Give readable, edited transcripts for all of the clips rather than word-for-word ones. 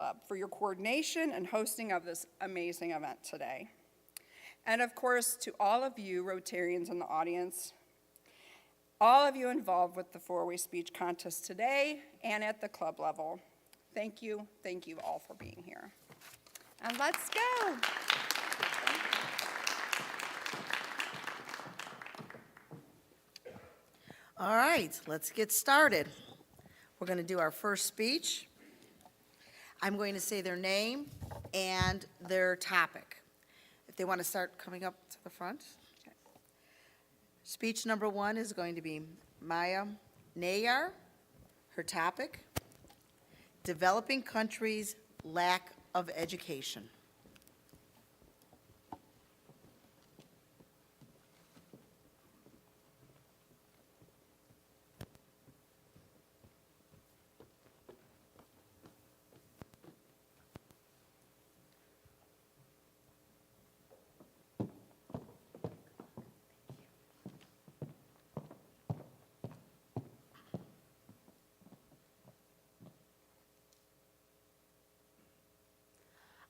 Club for your coordination and hosting of this amazing event today. And of course, to all of you Rotarians in the audience, all of you involved with the four-way speech contest today and at the club level, thank you all for being here. And let's go. All right, let's get started. We're going to do our first speech. I'm going to say their name and their topic. If they want to start coming up to the front. Okay. Speech number 1 is going to be Maya Nayar. Her topic, developing countries' lack of education.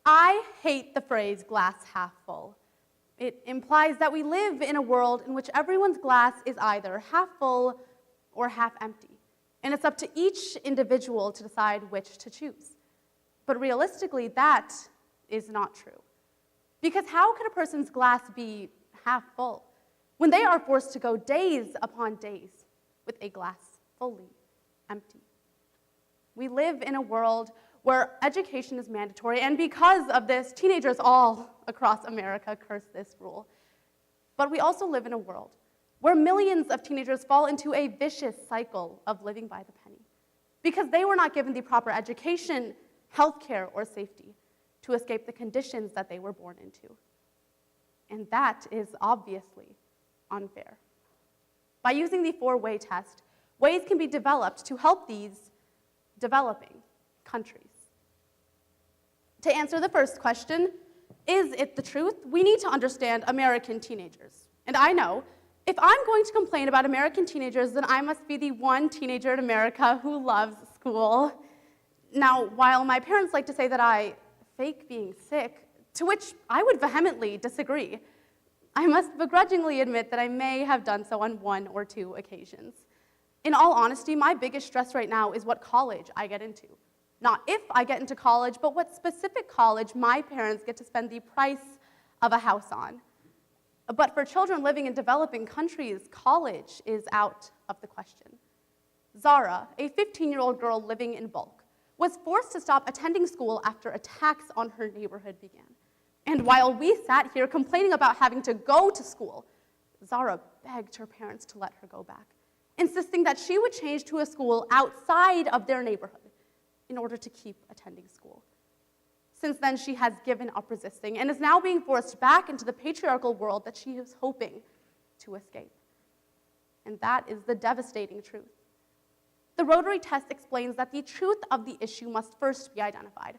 I hate the phrase glass half full. It implies that we live in a world in which everyone's glass is either half full or half empty, and it's up to each individual to decide which to choose. But realistically, that is not true. Because how can a person's glass be half full when they are forced to go days upon days with a glass fully empty? We live in a world where education is mandatory, and because of this, teenagers all across America curse this rule. But we also live in a world where millions of teenagers fall into a vicious cycle of living by the penny because they were not given the proper education, healthcare, or safety to escape the conditions that they were born into. And that is obviously unfair. By using the four-way test, ways can be developed to help these developing countries. To answer the first question, is it the truth? We need to understand American teenagers. And I know, if I'm going to complain about American teenagers, then I must be the one teenager in America who loves school. Now, while my parents like to say that I fake being sick, to which I would vehemently disagree, I must begrudgingly admit that I may have done so on 1 or 2 occasions. In all honesty, my biggest stress right now is what college I get into. Not if I get into college, but what specific college my parents get to spend the price of a house on. But for children living in developing countries, college is out of the question. Zara, a 15-year-old girl living in Bulk, was forced to stop attending school after attacks on her neighborhood began. And while we sat here complaining about having to go to school, Zara begged her parents to let her go back, insisting that she would change to a school outside of their neighborhood in order to keep attending school. Since then, she has given up resisting and is now being forced back into the patriarchal world that she is hoping to escape. And that is the devastating truth. The Rotary test explains that the truth of the issue must first be identified.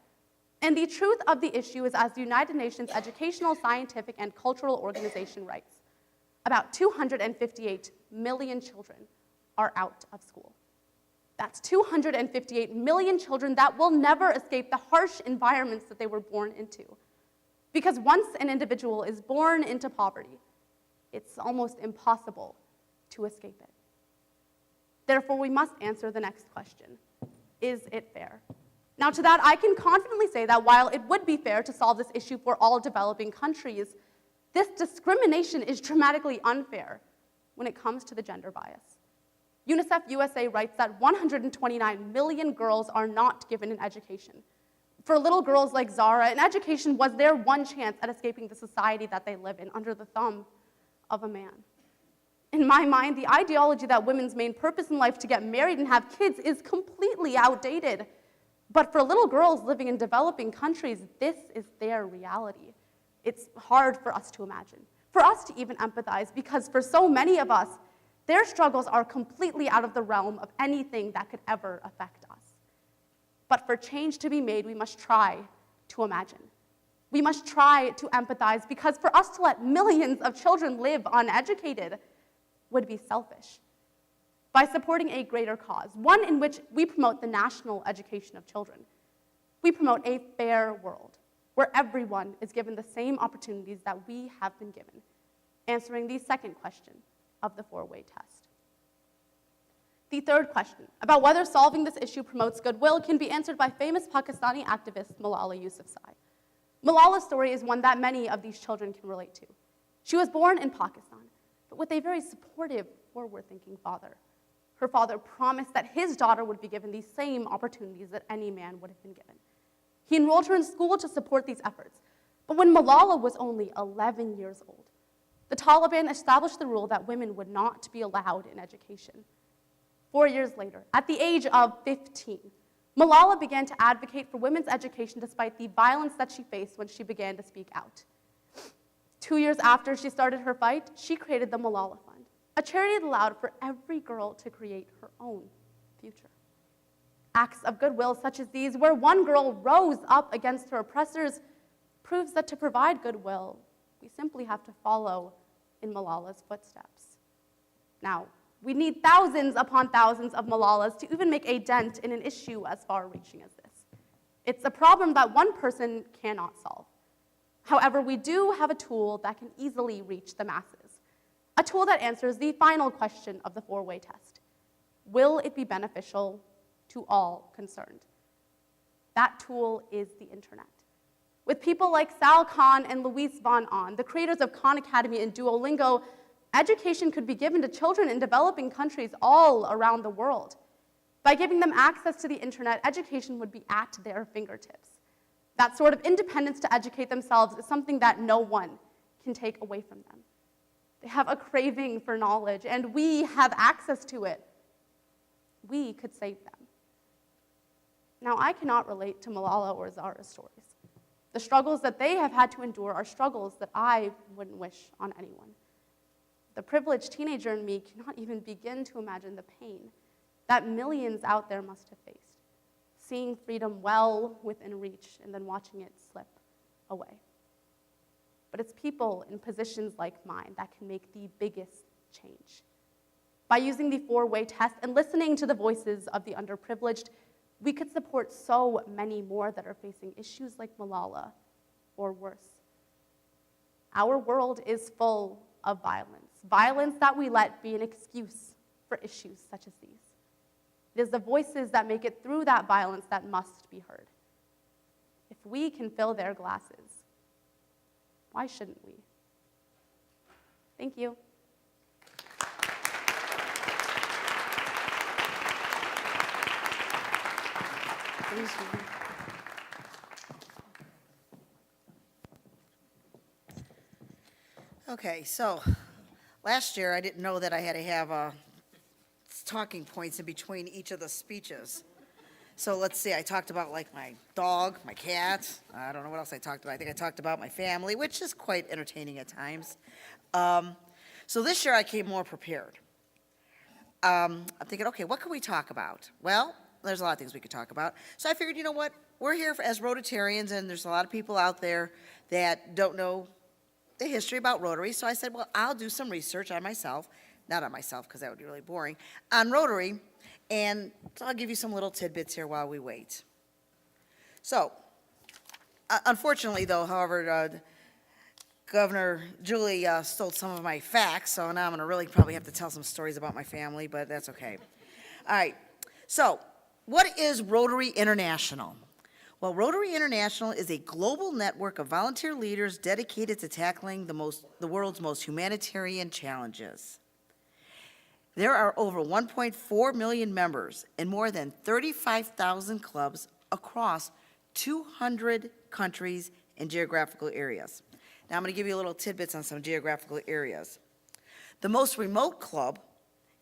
And the truth of the issue is, as the United Nations Educational, Scientific, and Cultural Organization writes, about 258 million children are out of school. That's 258 million children that will never escape the harsh environments that they were born into. Because once an individual is born into poverty, it's almost impossible to escape it. Therefore, we must answer the next question. Is it fair? Now, to that, I can confidently say that while it would be fair to solve this issue for all developing countries, this discrimination is dramatically unfair when it comes to the gender bias. UNICEF USA writes that 129 million girls are not given an education. For little girls like Zara, an education was their one chance at escaping the society that they live in under the thumb of a man. In my mind, the ideology that women's main purpose in life to get married and have kids is completely outdated. But for little girls living in developing countries, this is their reality. It's hard for us to imagine, for us to even empathize, because for so many of us, their struggles are completely out of the realm of anything that could ever affect us. But for change to be made, we must try to imagine. We must try to empathize, because for us to let millions of children live uneducated would be selfish. By supporting a greater cause, one in which we promote the national education of children, we promote a fair world where everyone is given the same opportunities that we have been given, answering the second question of the four-way test. The third question, about whether solving this issue promotes goodwill, can be answered by famous Pakistani activist Malala Yousafzai. Malala's story is one that many of these children can relate to. She was born in Pakistan, but with a very supportive, forward-thinking father. Her father promised that his daughter would be given the same opportunities that any man would have been given. He enrolled her in school to support these efforts. But when Malala was only 11 years old, the Taliban established the rule that women would not be allowed in education. 4 years later, at the age of 15, Malala began to advocate for women's education despite the violence that she faced when she began to speak out. 2 years after she started her fight, she created the Malala Fund, a charity that allowed for every girl to create her own future. Acts of goodwill such as these, where one girl rose up against her oppressors, proves that to provide goodwill, we simply have to follow in Malala's footsteps. Now, we need thousands upon thousands of Malalas to even make a dent in an issue as far-reaching as this. It's a problem that one person cannot solve. However, we do have a tool that can easily reach the masses, a tool that answers the final question of the four-way test. Will it be beneficial to all concerned? That tool is the internet. With people like Sal Khan and Luis Von On, the creators of Khan Academy and Duolingo, education could be given to children in developing countries all around the world. By giving them access to the internet, education would be at their fingertips. That sort of independence to educate themselves is something that no one can take away from them. They have a craving for knowledge, and we have access to it. We could save them. Now, I cannot relate to Malala or Zara's stories. The struggles that they have had to endure are struggles that I wouldn't wish on anyone. The privileged teenager in me cannot even begin to imagine the pain that millions out there must have faced, seeing freedom well within reach and then watching it slip away. But it's people in positions like mine that can make the biggest change. By using the four-way test and listening to the voices of the underprivileged, we could support so many more that are facing issues like Malala or worse. Our world is full of violence that we let be an excuse for issues such as these. It is the voices that make it through that violence that must be heard. If we can fill their glasses, why shouldn't we? Thank you. Okay, so last year I didn't know that I had to have talking points in between each of the speeches. So let's see, I talked about like my dog, my cat, I don't know what else I talked about. I think I talked about my family, which is quite entertaining at times. So this year I came more prepared. I'm thinking, okay, what can we talk about? Well, there's a lot of things we could talk about. So I figured, you know what, we're here as Rotarians, and there's a lot of people out there that don't know the history about Rotary. So I said, well, I'll do some research on myself, not on myself because that would be really boring, on Rotary, and so I'll give you some little tidbits here while we wait. So, unfortunately though, however, Governor Julie stole some of my facts, so now I'm going to really probably have to tell some stories about my family, but that's okay. All right, so what is Rotary International? Well, Rotary International is a global network of volunteer leaders dedicated to tackling the world's most humanitarian challenges. There are over 1.4 million members in more than 35,000 clubs across 200 countries and geographical areas. Now, I'm going to give you a little tidbits on some geographical areas. The most remote club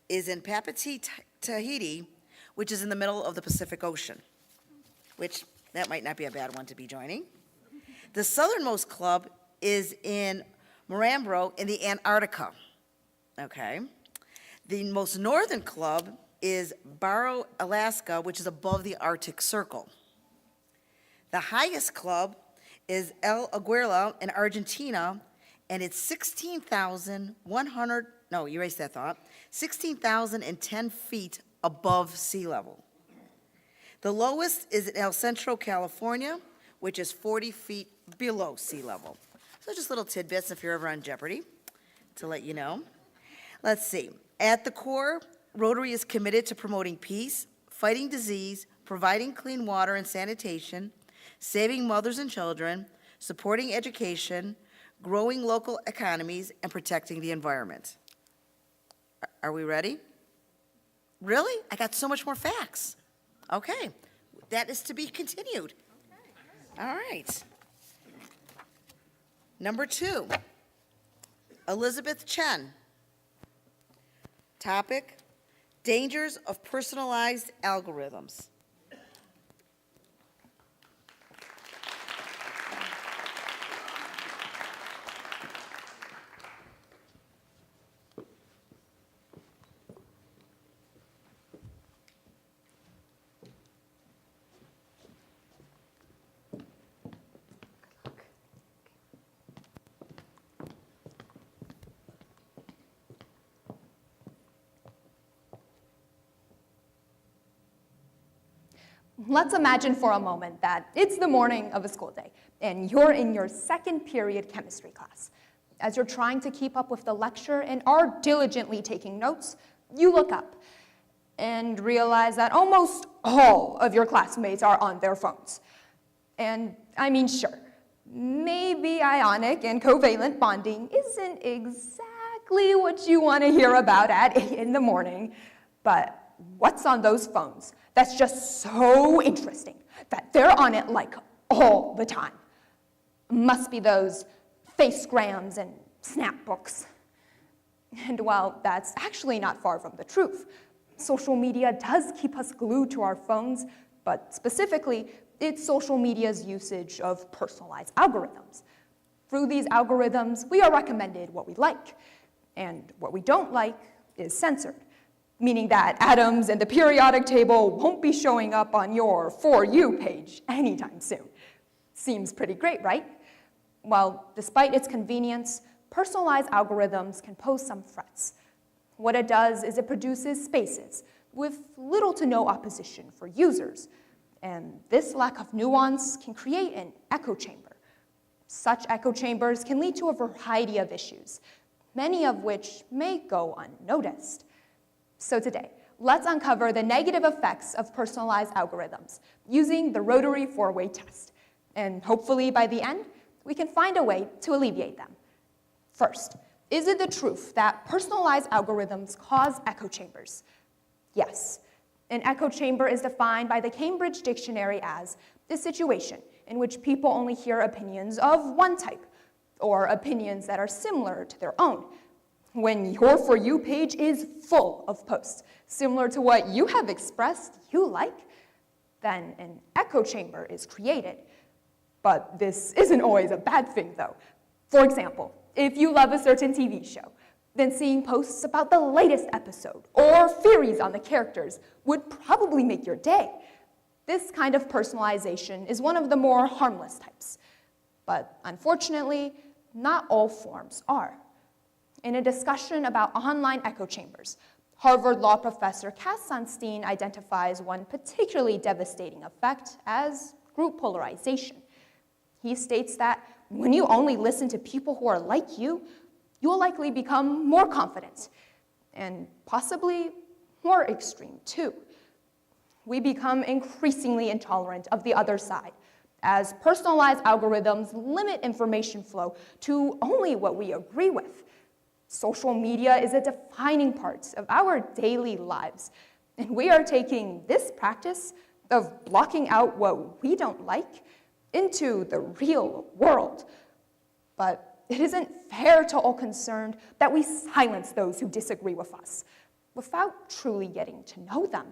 is in Papati, Tahiti, which is in the middle of the Pacific Ocean, which that might not be a bad one to be joining. The southernmost club is in Marambro in the Antarctica, okay? The most northern club is Barrow, Alaska, which is above the Arctic Circle. The highest club is El Aguila in Argentina, and it's 16,010 feet above sea level. The lowest is in El Centro, California, which is 40 feet below sea level. So just little tidbits if you're ever on Jeopardy, to let you know. Let's see. At the core, Rotary is committed to promoting peace, fighting disease, providing clean water and sanitation, saving mothers and children, supporting education, growing local economies, and protecting the environment. Are we ready? Really? I got so much more facts. Okay. That is to be continued. All right. Number 2, Elizabeth Chen. Topic, dangers of personalized algorithms. Let's imagine for a moment that it's the morning of a school day, and you're in your second period chemistry class. As you're trying to keep up with the lecture and are diligently taking notes, you look up and realize that almost all of your classmates are on their phones. And I mean, sure, maybe ionic and covalent bonding isn't exactly what you want to hear about at 8 in the morning, but what's on those phones that's just so interesting that they're on it like all the time? Must be those facegrams and snapbooks. And while that's actually not far from the truth, social media does keep us glued to our phones, but specifically, it's social media's usage of personalized algorithms. Through these algorithms, we are recommended what we like, and what we don't like is censored, meaning that atoms in the periodic table won't be showing up on your For You page anytime soon. Seems pretty great, right? Well, despite its convenience, personalized algorithms can pose some threats. What it does is it produces spaces with little to no opposition for users, and this lack of nuance can create an echo chamber. Such echo chambers can lead to a variety of issues, many of which may go unnoticed. So today, let's uncover the negative effects of personalized algorithms using the Rotary 4-way test. And hopefully by the end, we can find a way to alleviate them. First, is it the truth that personalized algorithms cause echo chambers? Yes. An echo chamber is defined by the Cambridge Dictionary as the situation in which people only hear opinions of one type, or opinions that are similar to their own. When your For You page is full of posts similar to what you have expressed you like, then an echo chamber is created. But this isn't always a bad thing, though. For example, if you love a certain TV show, then seeing posts about the latest episode or theories on the characters would probably make your day. This kind of personalization is one of the more harmless types. But unfortunately, not all forms are. In a discussion about online echo chambers, Harvard law professor Cass Sunstein identifies one particularly devastating effect as group polarization. He states that when you only listen to people who are like you, you'll likely become more confident, and possibly more extreme too. We become increasingly intolerant of the other side, as personalized algorithms limit information flow to only what we agree with. Social media is a defining part of our daily lives, and we are taking this practice of blocking out what we don't like into the real world. But it isn't fair to all concerned that we silence those who disagree with us without truly getting to know them.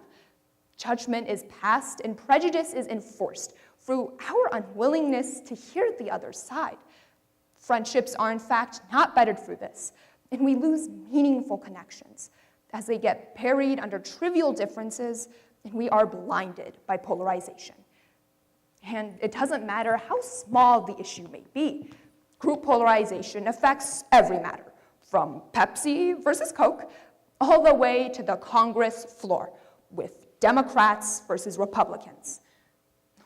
Judgment is passed and prejudice is enforced through our unwillingness to hear the other side. Friendships are in fact not bettered through this, and we lose meaningful connections as they get buried under trivial differences, and we are blinded by polarization. And it doesn't matter how small the issue may be. Group polarization affects every matter, from Pepsi versus Coke, all the way to the Congress floor, with Democrats versus Republicans.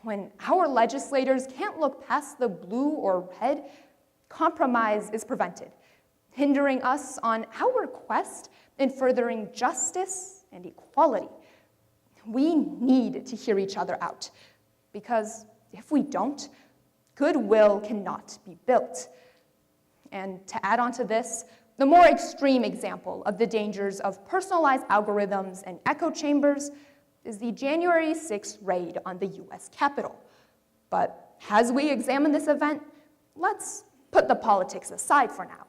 When our legislators can't look past the blue or red, compromise is prevented, hindering us on our quest in furthering justice and equality. We need to hear each other out, because if we don't, goodwill cannot be built. And to add on to this, the more extreme example of the dangers of personalized algorithms and echo chambers is the January 6th raid on the US Capitol. But as we examine this event, let's put the politics aside for now.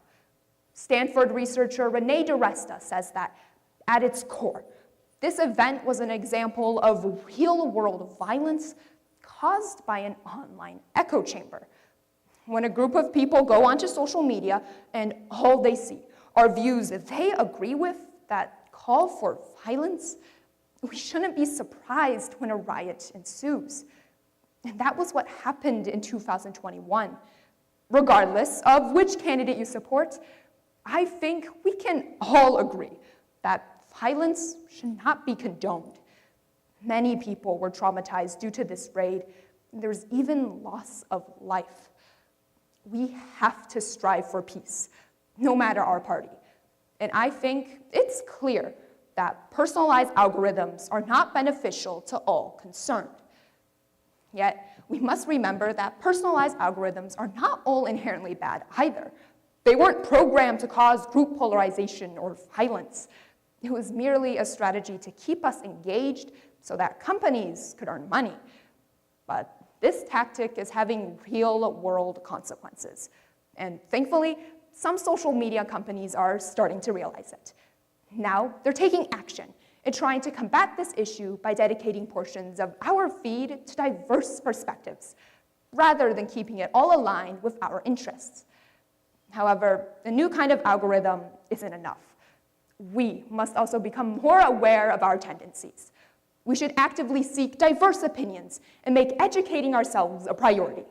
Stanford researcher Renee DiResta says that at its core, this event was an example of real-world violence caused by an online echo chamber. When a group of people go onto social media and all they see are views that they agree with that call for violence, we shouldn't be surprised when a riot ensues. And that was what happened in 2021. Regardless of which candidate you support, I think we can all agree that violence should not be condoned. Many people were traumatized due to this raid. There's even loss of life. We have to strive for peace, no matter our party. And I think it's clear that personalized algorithms are not beneficial to all concerned. Yet, we must remember that personalized algorithms are not all inherently bad either. They weren't programmed to cause group polarization or violence. It was merely a strategy to keep us engaged so that companies could earn money. But this tactic is having real-world consequences. And thankfully, some social media companies are starting to realize it. Now, they're taking action in trying to combat this issue by dedicating portions of our feed to diverse perspectives, rather than keeping it all aligned with our interests. However, a new kind of algorithm isn't enough. We must also become more aware of our tendencies. We should actively seek diverse opinions and make educating ourselves a priority.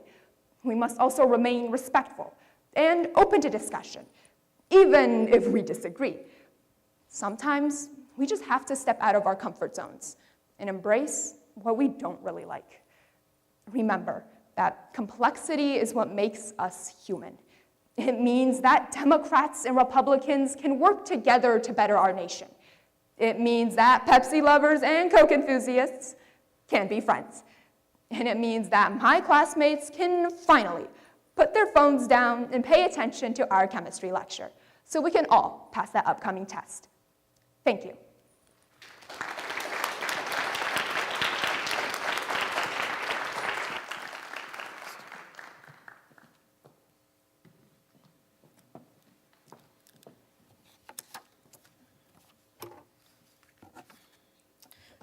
We must also remain respectful and open to discussion, even if we disagree. Sometimes we just have to step out of our comfort zones and embrace what we don't really like. Remember that complexity is what makes us human. It means that Democrats and Republicans can work together to better our nation. It means that Pepsi lovers and Coke enthusiasts can be friends. And it means that my classmates can finally put their phones down and pay attention to our chemistry lecture so we can all pass that upcoming test. Thank you.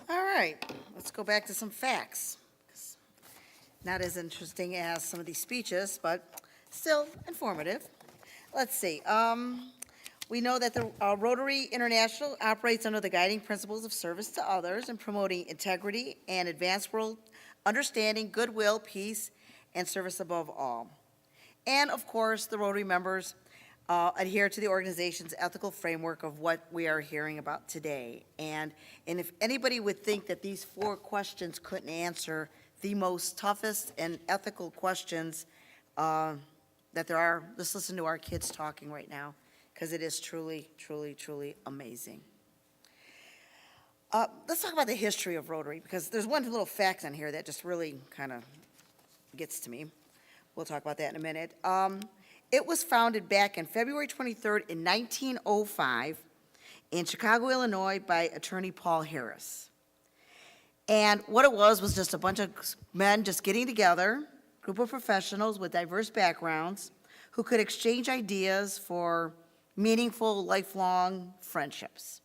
All right, let's go back to some facts. Not as interesting as some of these speeches, but still informative. Let's see. We know that the Rotary International operates under the guiding principles of service to others and promoting integrity and advanced world understanding, goodwill, peace, and service above all. And of course, the Rotary members adhere to the organization's ethical framework of what we are hearing about today. And if anybody would think that these 4 questions couldn't answer the most toughest and ethical questions that there are, let's listen to our kids talking right now, because it is truly, truly, truly amazing. Let's talk about the history of Rotary, because there's one little fact on here that just really kind of gets to me. We'll talk about that in a minute. It was founded back in February 23rd in 1905 in Chicago, Illinois by attorney Paul Harris. And what it was just a bunch of men just getting together, group of professionals with diverse backgrounds who could exchange ideas for meaningful, lifelong friendships.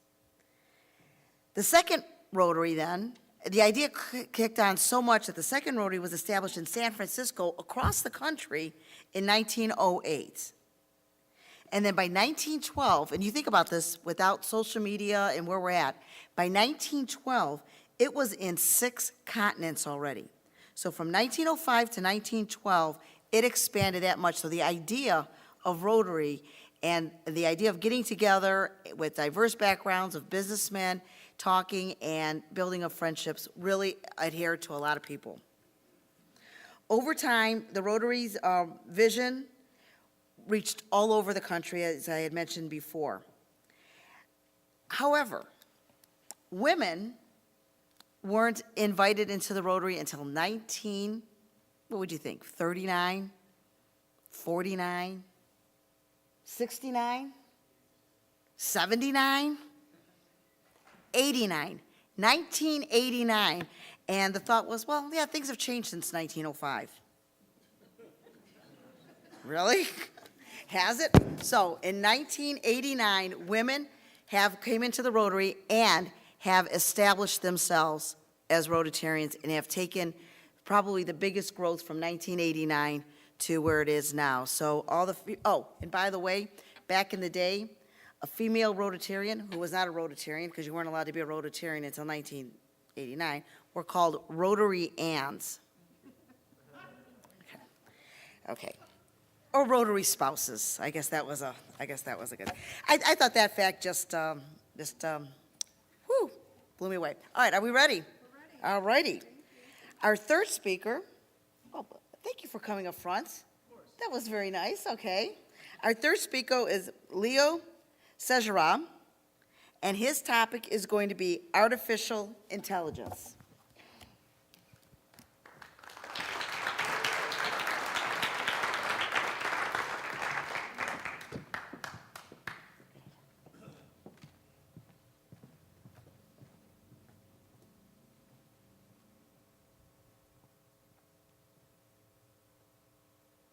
The second Rotary then, the idea kicked on so much that the second Rotary was established in San Francisco across the country in 1908. And then by 1912, and you think about this without social media and where we're at, by 1912, it was in 6 continents already. So from 1905 to 1912, it expanded that much. So the idea of Rotary and the idea of getting together with diverse backgrounds of businessmen talking, and building of friendships really adhere to a lot of people. Over time, the Rotary's vision reached all over the country, as I had mentioned before. However, women weren't invited into the Rotary until 19, what would you think, 39, 49, 69, 79, 89, 1989. And the thought was, well, yeah, things have changed since 1905. Really? Has it? So in 1989, women came into the Rotary and have established themselves as Rotarians and have taken probably the biggest growth from 1989 to where it is now. So and by the way, back in the day, a female Rotarian who was not a Rotarian, because you weren't allowed to be a Rotarian until 1989, were called Rotary-Anns. Okay. Or Rotary spouses. I guess that was a good. I thought that fact just blew me away. All right, are we ready? We're ready. All righty. Our third speaker, thank you for coming up front. That was very nice, okay. Our third speaker is Leo Sejara, and his topic is going to be artificial intelligence.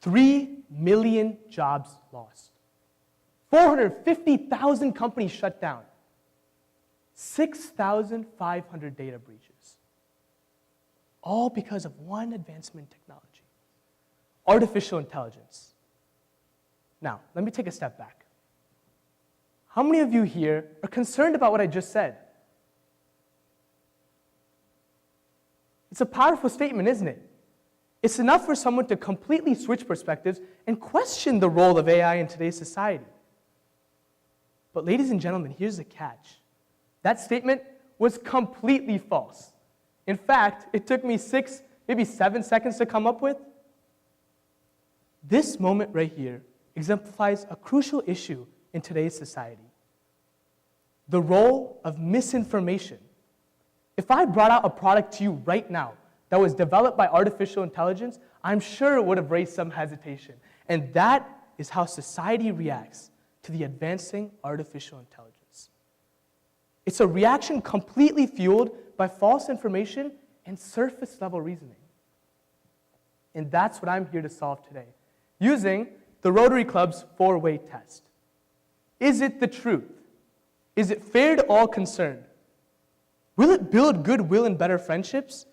$3 million jobs lost. 450,000 companies shut down. 6,500 data breaches. All because of one advancement in technology: artificial intelligence. Now, let me take a step back. How many of you here are concerned about what I just said? It's a powerful statement, isn't it? It's enough for someone to completely switch perspectives and question the role of AI in today's society. But ladies and gentlemen, here's the catch. That statement was completely false. In fact, it took me 6, maybe 7 seconds to come up with. This moment right here exemplifies a crucial issue in today's society: the role of misinformation. If I brought out a product to you right now that was developed by artificial intelligence, I'm sure it would have raised some hesitation. And that is how society reacts to the advancing artificial intelligence. It's a reaction completely fueled by false information and surface-level reasoning. And that's what I'm here to solve today, using the Rotary Club's 4-way test. Is it the truth? Is it fair to all concerned? Will it build goodwill and better friendships?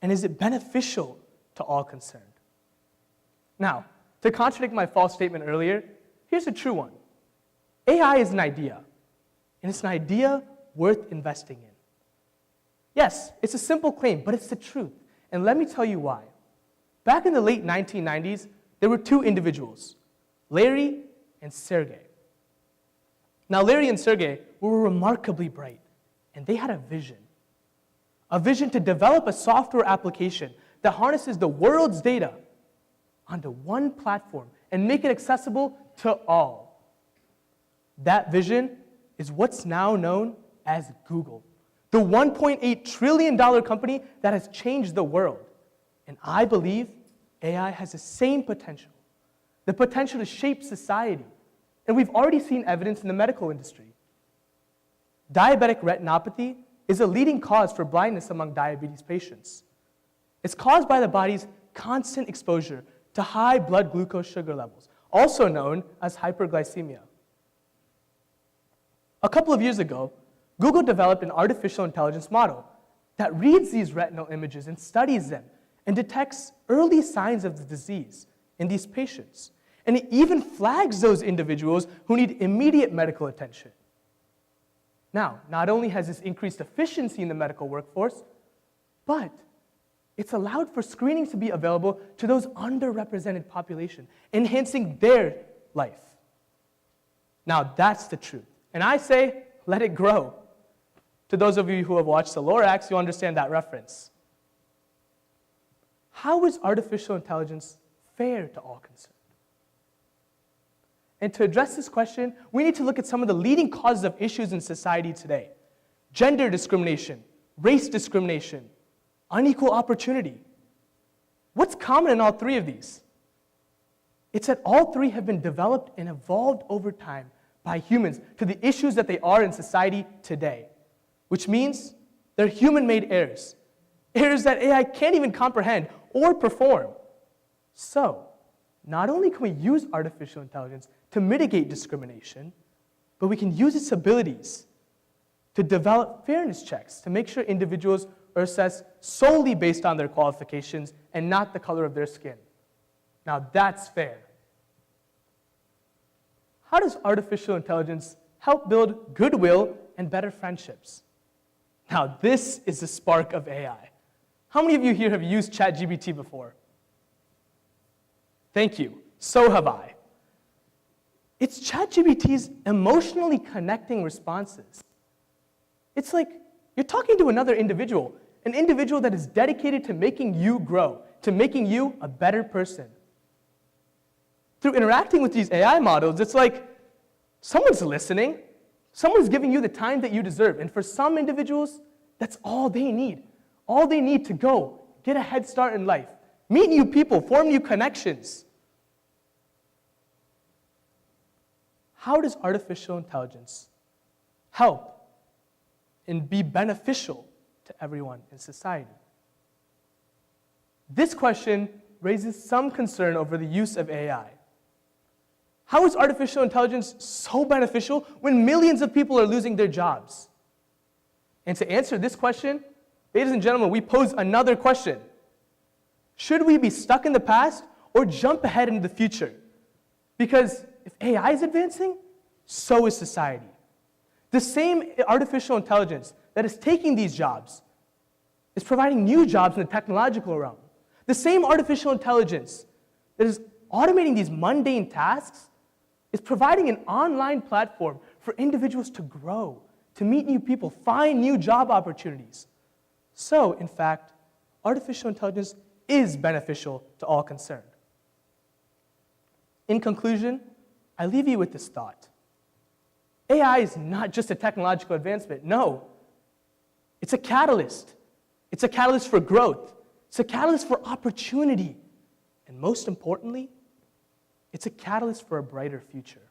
And is it beneficial to all concerned? Now, to contradict my false statement earlier, here's a true one. AI is an idea, and it's an idea worth investing in. Yes, it's a simple claim, but it's the truth. And let me tell you why. Back in the late 1990s, there were 2 individuals, Larry and Sergey. Now, Larry and Sergey were remarkably bright, and they had a vision to develop a software application that harnesses the world's data onto one platform and make it accessible to all. That vision is what's now known as Google, the $1.8 trillion company that has changed the world. And I believe AI has the same potential, the potential to shape society. And we've already seen evidence in the medical industry. Diabetic retinopathy is a leading cause for blindness among diabetes patients. It's caused by the body's constant exposure to high blood glucose sugar levels, also known as hyperglycemia. A couple of years ago, Google developed an artificial intelligence model that reads these retinal images and studies them and detects early signs of the disease in these patients. And it even flags those individuals who need immediate medical attention. Now, not only has this increased efficiency in the medical workforce, but it's allowed for screenings to be available to those underrepresented population, enhancing their life. Now, that's the truth. And I say, let it grow. To those of you who have watched the Lorax, you'll understand that reference. How is artificial intelligence fair to all concerned? And to address this question, we need to look at some of the leading causes of issues in society today. Gender discrimination, race discrimination, unequal opportunity. What's common in all three of these? It's that all three have been developed and evolved over time by humans to the issues that they are in society today, which means they're human-made errors, errors that AI can't even comprehend or perform. So, not only can we use artificial intelligence to mitigate discrimination, but we can use its abilities to develop fairness checks to make sure individuals are assessed solely based on their qualifications and not the color of their skin. Now that's fair. How does artificial intelligence help build goodwill and better friendships? Now this is the spark of AI. How many of you here have used ChatGPT before? Thank you. So have I. It's ChatGPT's emotionally connecting responses. It's like you're talking to another individual, an individual that is dedicated to making you grow, to making you a better person. Through interacting with these AI models, it's like someone's listening, someone's giving you the time that you deserve. And for some individuals, that's all they need. All they need to go, get a head start in life, meet new people, form new connections. How does artificial intelligence help and be beneficial to everyone in society? This question raises some concern over the use of AI. How is artificial intelligence so beneficial when millions of people are losing their jobs? And to answer this question, ladies and gentlemen, we pose another question. Should we be stuck in the past or jump ahead into the future? Because if AI is advancing, so is society. The same artificial intelligence that is taking these jobs is providing new jobs in the technological realm. The same artificial intelligence that is automating these mundane tasks is providing an online platform for individuals to grow, to meet new people, find new job opportunities. So, in fact, artificial intelligence is beneficial to all concerned. In conclusion, I leave you with this thought. AI is not just a technological advancement. No, it's a catalyst. It's a catalyst for growth. It's a catalyst for opportunity. And most importantly, it's a catalyst for a brighter future.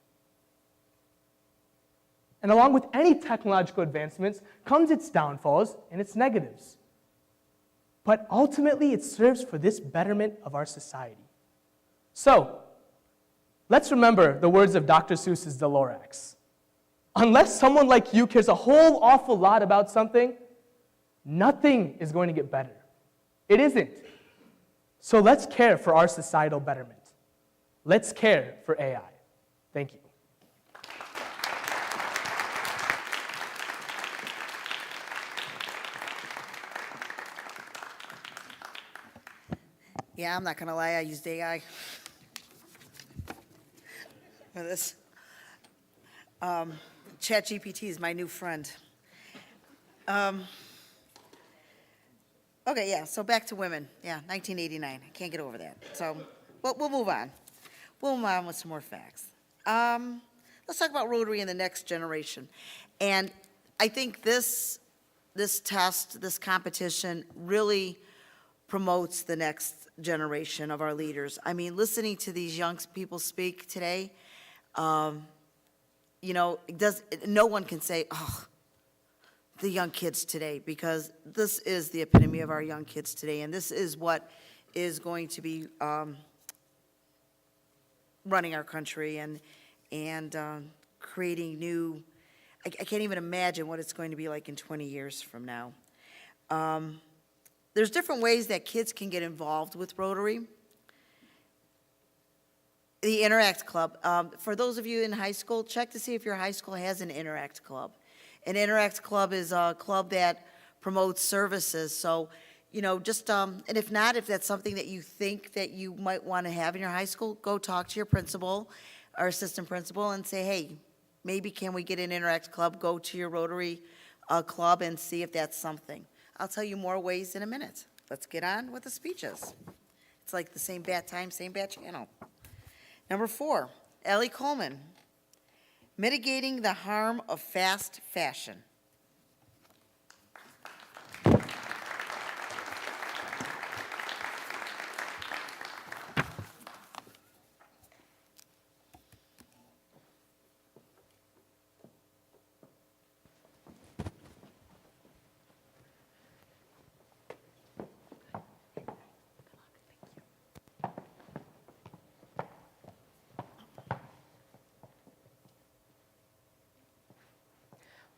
And along with any technological advancements comes its downfalls and its negatives. But ultimately, it serves for this betterment of our society. So, let's remember the words of Dr. Seuss's The Lorax. Unless someone like you cares a whole awful lot about something, nothing is going to get better. It isn't. So let's care for our societal betterment. Let's care for AI. Thank you. Yeah, I'm not going to lie, I used AI for this. ChatGPT is my new friend. Okay, yeah, so back to women. Yeah, 1989. I can't get over that. So, but we'll move on. We'll move on with some more facts. Let's talk about Rotary in the next generation. And I think this test, this competition, really promotes the next generation of our leaders. I mean, listening to these young people speak today, you know, no one can say, oh, the young kids today, because this is the epitome of our young kids today, and this is what is going to be running our country and creating new, I can't even imagine what it's going to be like in 20 years from now. There's different ways that kids can get involved with Rotary. The Interact Club. For those of you in high school, check to see if your high school has an Interact Club. An Interact Club is a club that promotes services. So, you know, just, and if not, if that's something that you think that you might want to have in your high school, go talk to your principal or assistant principal and say, hey, maybe can we get an Interact Club? Go to your Rotary club and see if that's something. I'll tell you more ways in a minute. Let's get on with the speeches. It's like the same bat time, same bat channel. Number 4, Ellie Coleman, mitigating the harm of fast fashion.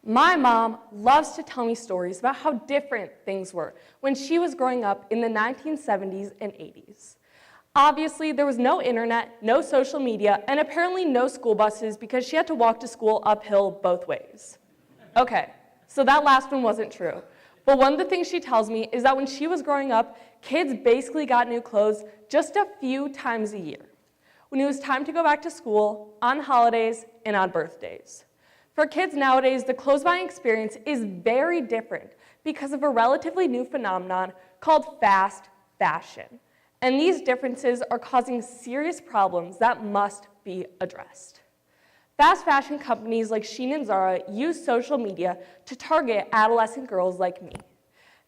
My mom loves to tell me stories about how different things were when she was growing up in the 1970s and 80s. Obviously, there was no internet, no social media, and apparently no school buses because she had to walk to school uphill both ways. Okay, so that last one wasn't true. But one of the things she tells me is that when she was growing up, kids basically got new clothes just a few times a year, when it was time to go back to school, on holidays, and on birthdays. For kids nowadays, the clothes buying experience is very different because of a relatively new phenomenon called fast fashion. And these differences are causing serious problems that must be addressed. Fast fashion companies like Shein and Zara use social media to target adolescent girls like me.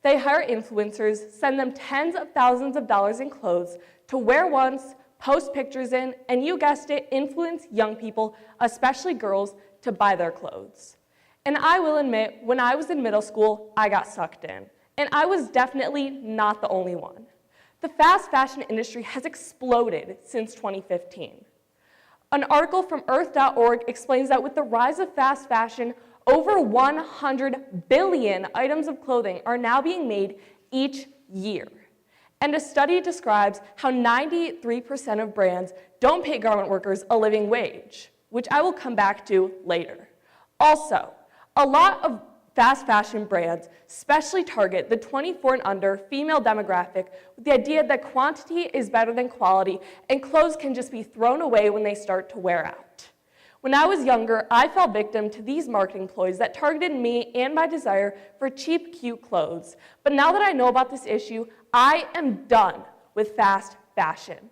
They hire influencers, send them tens of thousands of dollars in clothes to wear once, post pictures in, and you guessed it, influence young people, especially girls, to buy their clothes. And I will admit, when I was in middle school, I got sucked in. And I was definitely not the only one. The fast fashion industry has exploded since 2015. An article from earth.org explains that with the rise of fast fashion, over 100 billion items of clothing are now being made each year. And a study describes how 93% of brands don't pay garment workers a living wage, which I will come back to later. Also, a lot of fast fashion brands specially target the 24 and under female demographic with the idea that quantity is better than quality and clothes can just be thrown away when they start to wear out. When I was younger, I fell victim to these marketing ploys that targeted me and my desire for cheap, cute clothes. But now that I know about this issue, I am done with fast fashion.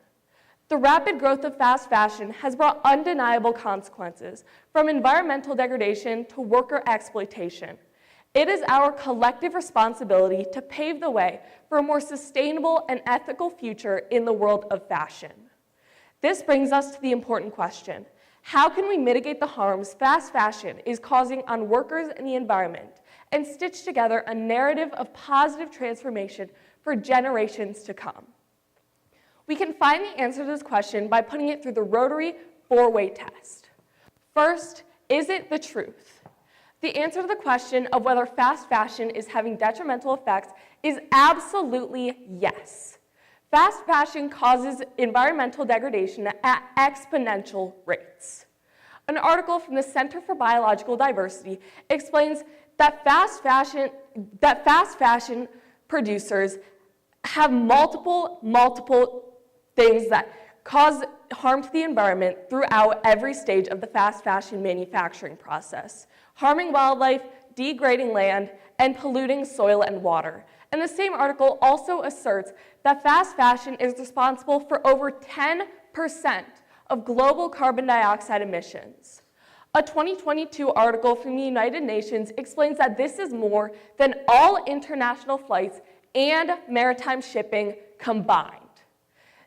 The rapid growth of fast fashion has brought undeniable consequences, from environmental degradation to worker exploitation. It is our collective responsibility to pave the way for a more sustainable and ethical future in the world of fashion. This brings us to the important question: how can we mitigate the harms fast fashion is causing on workers and the environment, and stitch together a narrative of positive transformation for generations to come? We can find the answer to this question by putting it through the Rotary 4-way test. First, is it the truth? The answer to the question of whether fast fashion is having detrimental effects is absolutely yes. Fast fashion causes environmental degradation at exponential rates. An article from the Center for Biological Diversity explains that fast fashion producers have multiple things that cause harm to the environment throughout every stage of the fast fashion manufacturing process, harming wildlife, degrading land, and polluting soil and water. And the same article also asserts that fast fashion is responsible for over 10% of global carbon dioxide emissions. A 2022 article from the United Nations explains that this is more than all international flights and maritime shipping combined.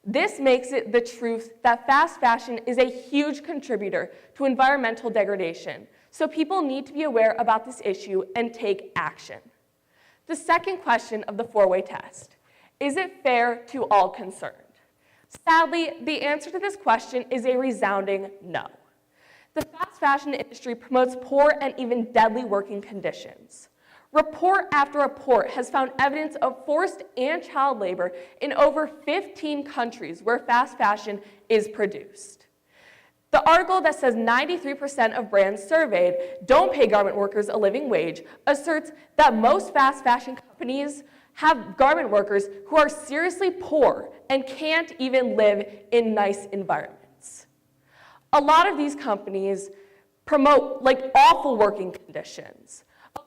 This makes it the truth that fast fashion is a huge contributor to environmental degradation, so people need to be aware about this issue and take action. The second question of the 4-way test: is it fair to all concerned? Sadly, the answer to this question is a resounding no. The fast fashion industry promotes poor and even deadly working conditions. Report after report has found evidence of forced and child labor in over 15 countries where fast fashion is produced. The article that says 93% of brands surveyed don't pay garment workers a living wage asserts that most fast fashion companies have garment workers who are seriously poor and can't even live in nice environments. A lot of these companies promote awful working conditions.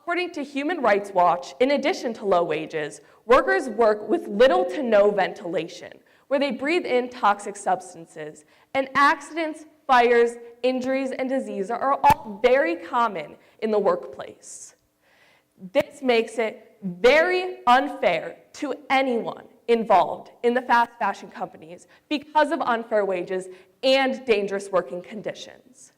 According to Human Rights Watch, in addition to low wages, workers work with little to no ventilation, where they breathe in toxic substances, and accidents, fires, injuries, and disease are all very common in the workplace. This makes it very unfair to anyone involved in the fast fashion companies because of unfair wages and dangerous working conditions.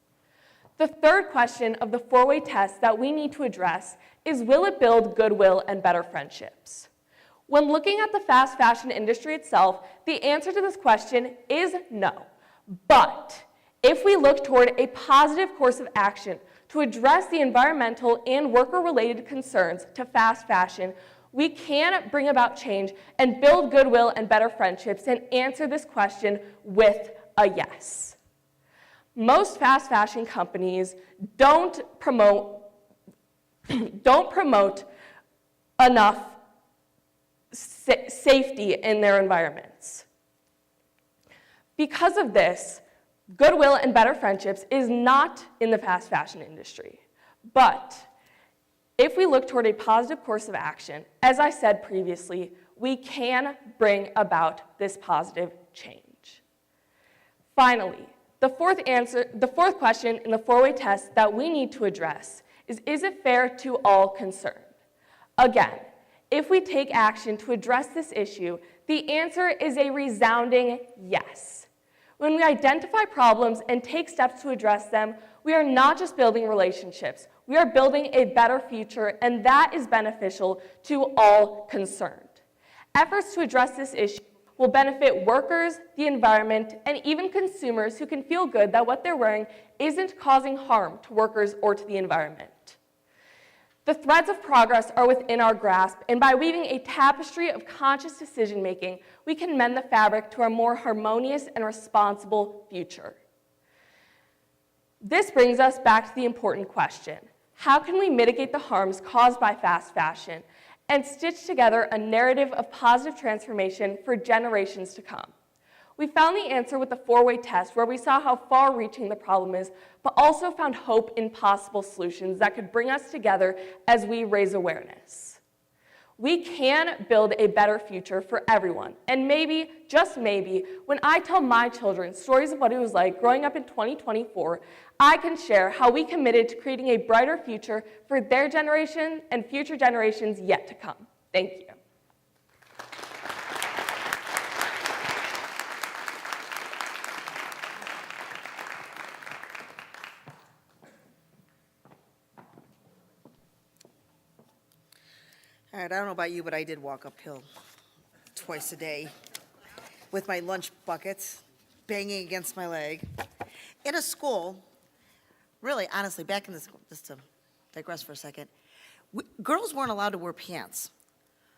The third question of the four-way test that we need to address is, will it build goodwill and better friendships? When looking at the fast fashion industry itself, the answer to this question is no. But if we look toward a positive course of action to address the environmental and worker-related concerns to fast fashion, we can bring about change and build goodwill and better friendships and answer this question with a yes. Most fast fashion companies don't promote enough safety in their environments. Because of this, goodwill and better friendships is not in the fast fashion industry. But if we look toward a positive course of action, as I said previously, we can bring about this positive change. Finally, the fourth question in the four-way test that we need to address is it fair to all concerned? Again, if we take action to address this issue, the answer is a resounding yes. When we identify problems and take steps to address them, we are not just building relationships, we are building a better future, and that is beneficial to all concerned. Efforts to address this issue will benefit workers, the environment, and even consumers who can feel good that what they're wearing isn't causing harm to workers or to the environment. The threads of progress are within our grasp, and by weaving a tapestry of conscious decision-making, we can mend the fabric to a more harmonious and responsible future. This brings us back to the important question: how can we mitigate the harms caused by fast fashion and stitch together a narrative of positive transformation for generations to come? We found the answer with the four-way test, where we saw how far-reaching the problem is, but also found hope in possible solutions that could bring us together as we raise awareness. We can build a better future for everyone, and maybe, just maybe, when I tell my children stories of what it was like growing up in 2024, I can share how we committed to creating a brighter future for their generation and future generations yet to come. Thank you. All right, I don't know about you, but I did walk uphill twice a day with my lunch buckets banging against my leg. In a school, really, honestly, back in the school, just to digress for a second, girls weren't allowed to wear pants.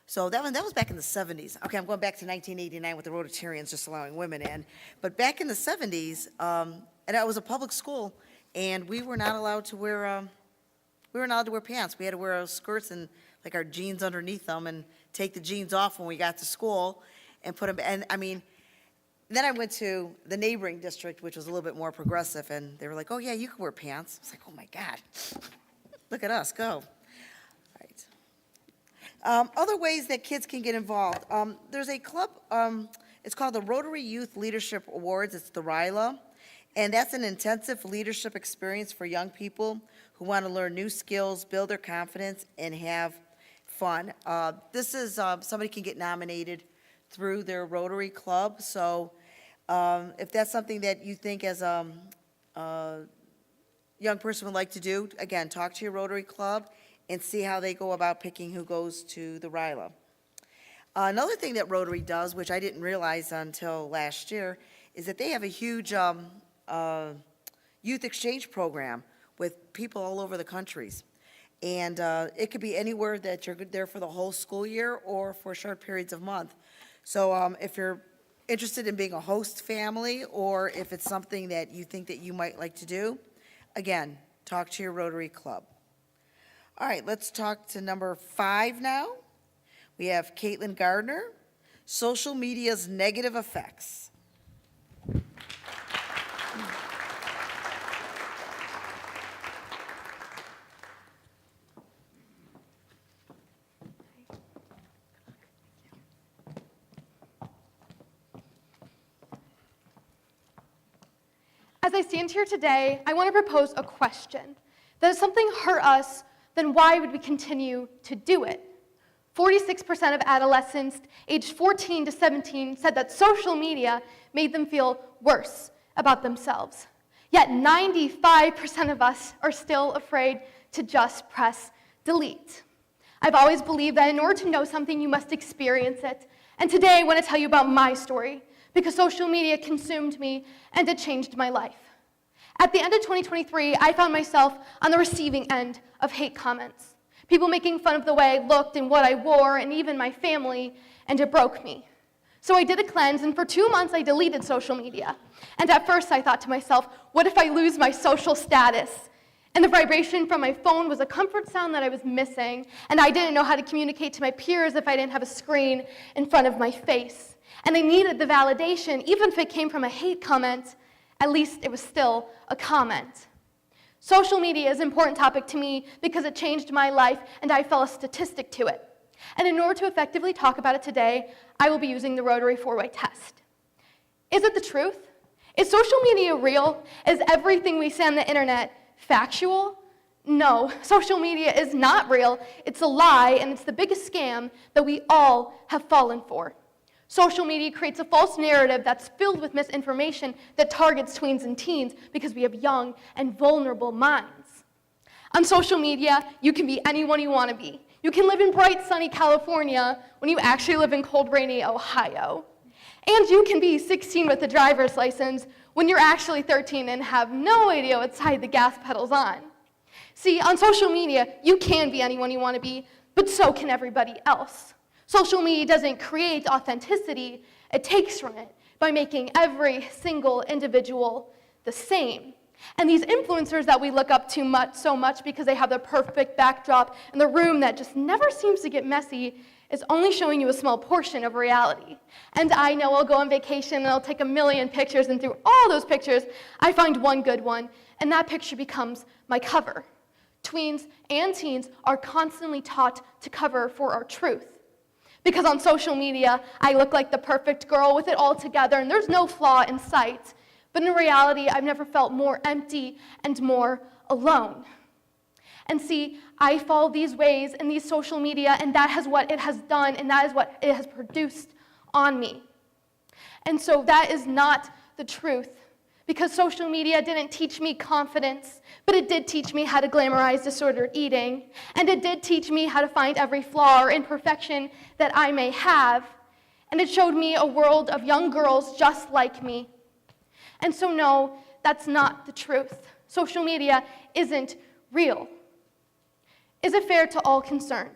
So that was back in the 70s. Okay, I'm going back to 1989 with the Rotarians just allowing women in. But back in the 70s, and it was a public school, and we were not allowed to wear pants. We had to wear our skirts and like our jeans underneath them and take the jeans off when we got to school and put them, and I mean, then I went to the neighboring district, which was a little bit more progressive, and they were like, oh yeah, you can wear pants. I was like, oh my God, look at us, go. All right. Other ways that kids can get involved. There's a club, it's called the Rotary Youth Leadership Awards, it's the RYLA, and that's an intensive leadership experience for young people who want to learn new skills, build their confidence, and have fun. This is, somebody can get nominated through their Rotary Club, so if that's something that you think as a young person would like to do, again, talk to your Rotary Club and see how they go about picking who goes to the RYLA. Another thing that Rotary does, which I didn't realize until last year, is that they have a huge youth exchange program with people all over the countries. And it could be anywhere that you're there for the whole school year or for short periods of month. So if you're interested in being a host family, or if it's something that you think that you might like to do, again, talk to your Rotary Club. All right, let's talk to number 5 now. We have Caitlin Gardner, social media's negative effects. As I stand here today, I want to propose a question. That if something hurt us, then why would we continue to do it? 46% of adolescents aged 14 to 17 said that social media made them feel worse about themselves. Yet 95% of us are still afraid to just press delete. I've always believed that in order to know something, you must experience it. And today I want to tell you about my story, because social media consumed me and it changed my life. At the end of 2023, I found myself on the receiving end of hate comments. People making fun of the way I looked and what I wore, and even my family, and it broke me. So I did a cleanse, and for 2 months I deleted social media. And at first I thought to myself, what if I lose my social status? And the vibration from my phone was a comfort sound that I was missing, and I didn't know how to communicate to my peers if I didn't have a screen in front of my face. And I needed the validation, even if it came from a hate comment, at least it was still a comment. Social media is an important topic to me because it changed my life and I fell a statistic to it. And in order to effectively talk about it today, I will be using the Rotary 4-way test. Is it the truth? Is social media real? Is everything we say on the internet factual? No, social media is not real. It's a lie, and it's the biggest scam that we all have fallen for. Social media creates a false narrative that's filled with misinformation that targets tweens and teens because we have young and vulnerable minds. On social media, you can be anyone you want to be. You can live in bright, sunny California when you actually live in cold, rainy Ohio. And you can be 16 with a driver's license when you're actually 13 and have no idea what side the gas pedal's on. See, on social media, you can be anyone you want to be, but so can everybody else. Social media doesn't create authenticity, it takes from it by making every single individual the same. And these influencers that we look up to so much because they have the perfect backdrop and the room that just never seems to get messy is only showing you a small portion of reality. And I know I'll go on vacation and I'll take a million pictures, and through all those pictures, I find one good one, and that picture becomes my cover. Tweens and teens are constantly taught to cover for our truth. Because on social media, I look like the perfect girl with it all together, and there's no flaw in sight. But in reality, I've never felt more empty and more alone. And see, I follow these ways in these social media, and that is what it has done, and that is what it has produced on me. And so that is not the truth, because social media didn't teach me confidence, but it did teach me how to glamorize disordered eating, and it did teach me how to find every flaw or imperfection that I may have, and it showed me a world of young girls just like me. And so no, that's not the truth. Social media isn't real. Is it fair to all concerned?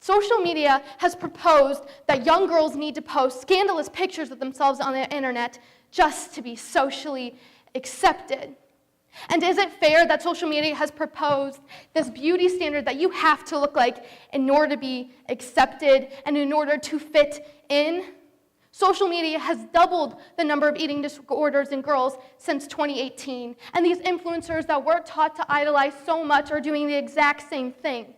Social media has proposed that young girls need to post scandalous pictures of themselves on the internet just to be socially accepted. And is it fair that social media has proposed this beauty standard that you have to look like in order to be accepted and in order to fit in? Social media has doubled the number of eating disorders in girls since 2018, and these influencers that we're taught to idolize so much are doing the exact same thing,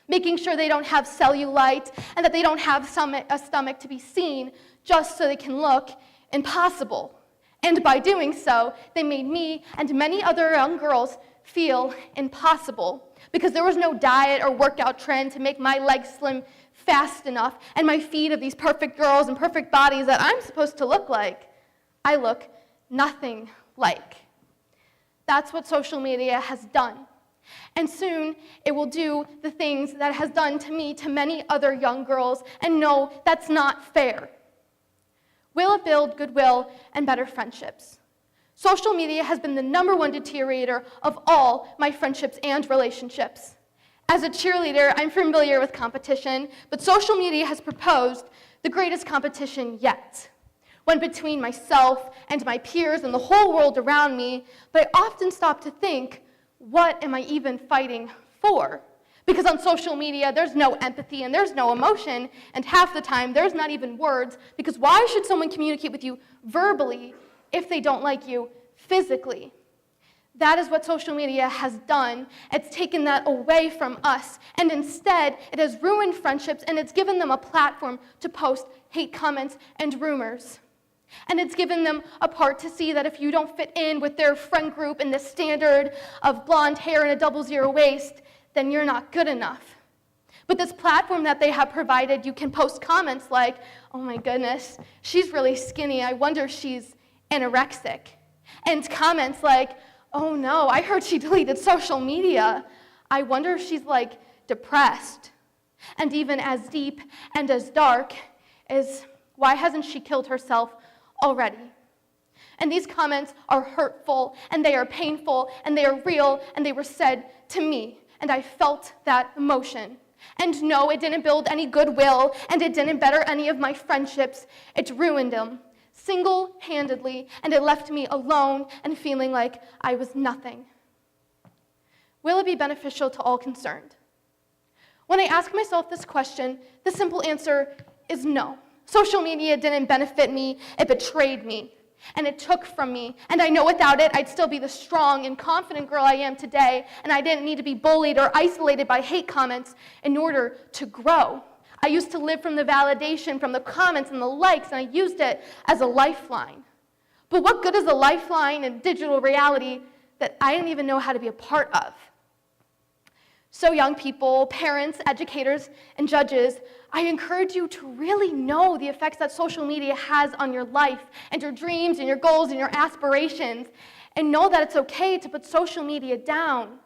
making sure they don't have cellulite and that they don't have a stomach to be seen just so they can look impossible. And by doing so, they made me and many other young girls feel impossible because there was no diet or workout trend to make my legs slim fast enough and my feet of these perfect girls and perfect bodies that I'm supposed to look like, I look nothing like. That's what social media has done. And soon it will do the things that it has done to me, to many other young girls, and no, that's not fair. Will it build goodwill and better friendships? Social media has been the #1 deteriorator of all my friendships and relationships. As a cheerleader, I'm familiar with competition, but social media has proposed the greatest competition yet. One between myself and my peers and the whole world around me, but I often stop to think, what am I even fighting for? Because on social media, there's no empathy and there's no emotion, and half the time, there's not even words, because why should someone communicate with you verbally if they don't like you physically? That is what social media has done. It's taken that away from us, and instead, it has ruined friendships, and it's given them a platform to post hate comments and rumors. And it's given them a part to see that if you don't fit in with their friend group in the standard of blonde hair and a 00 waist, then you're not good enough. But this platform that they have provided, you can post comments like, oh my goodness, she's really skinny. I wonder if she's anorexic. And comments like, oh no, I heard she deleted social media. I wonder if she's like depressed. And even as deep and as dark is, why hasn't she killed herself already? And these comments are hurtful, and they are painful, and they are real, and they were said to me. And I felt that emotion. And no, it didn't build any goodwill, and it didn't better any of my friendships. It ruined them, single-handedly, and it left me alone and feeling like I was nothing. Will it be beneficial to all concerned? When I ask myself this question, the simple answer is no. Social media didn't benefit me, it betrayed me. And it took from me. And I know without it, I'd still be the strong and confident girl I am today, and I didn't need to be bullied or isolated by hate comments in order to grow. I used to live from the validation, from the comments and the likes, and I used it as a lifeline. But what good is a lifeline in digital reality that I didn't even know how to be a part of? So young people, parents, educators, and judges, I encourage you to really know the effects that social media has on your life and your dreams and your goals and your aspirations, and know that it's okay to put social media down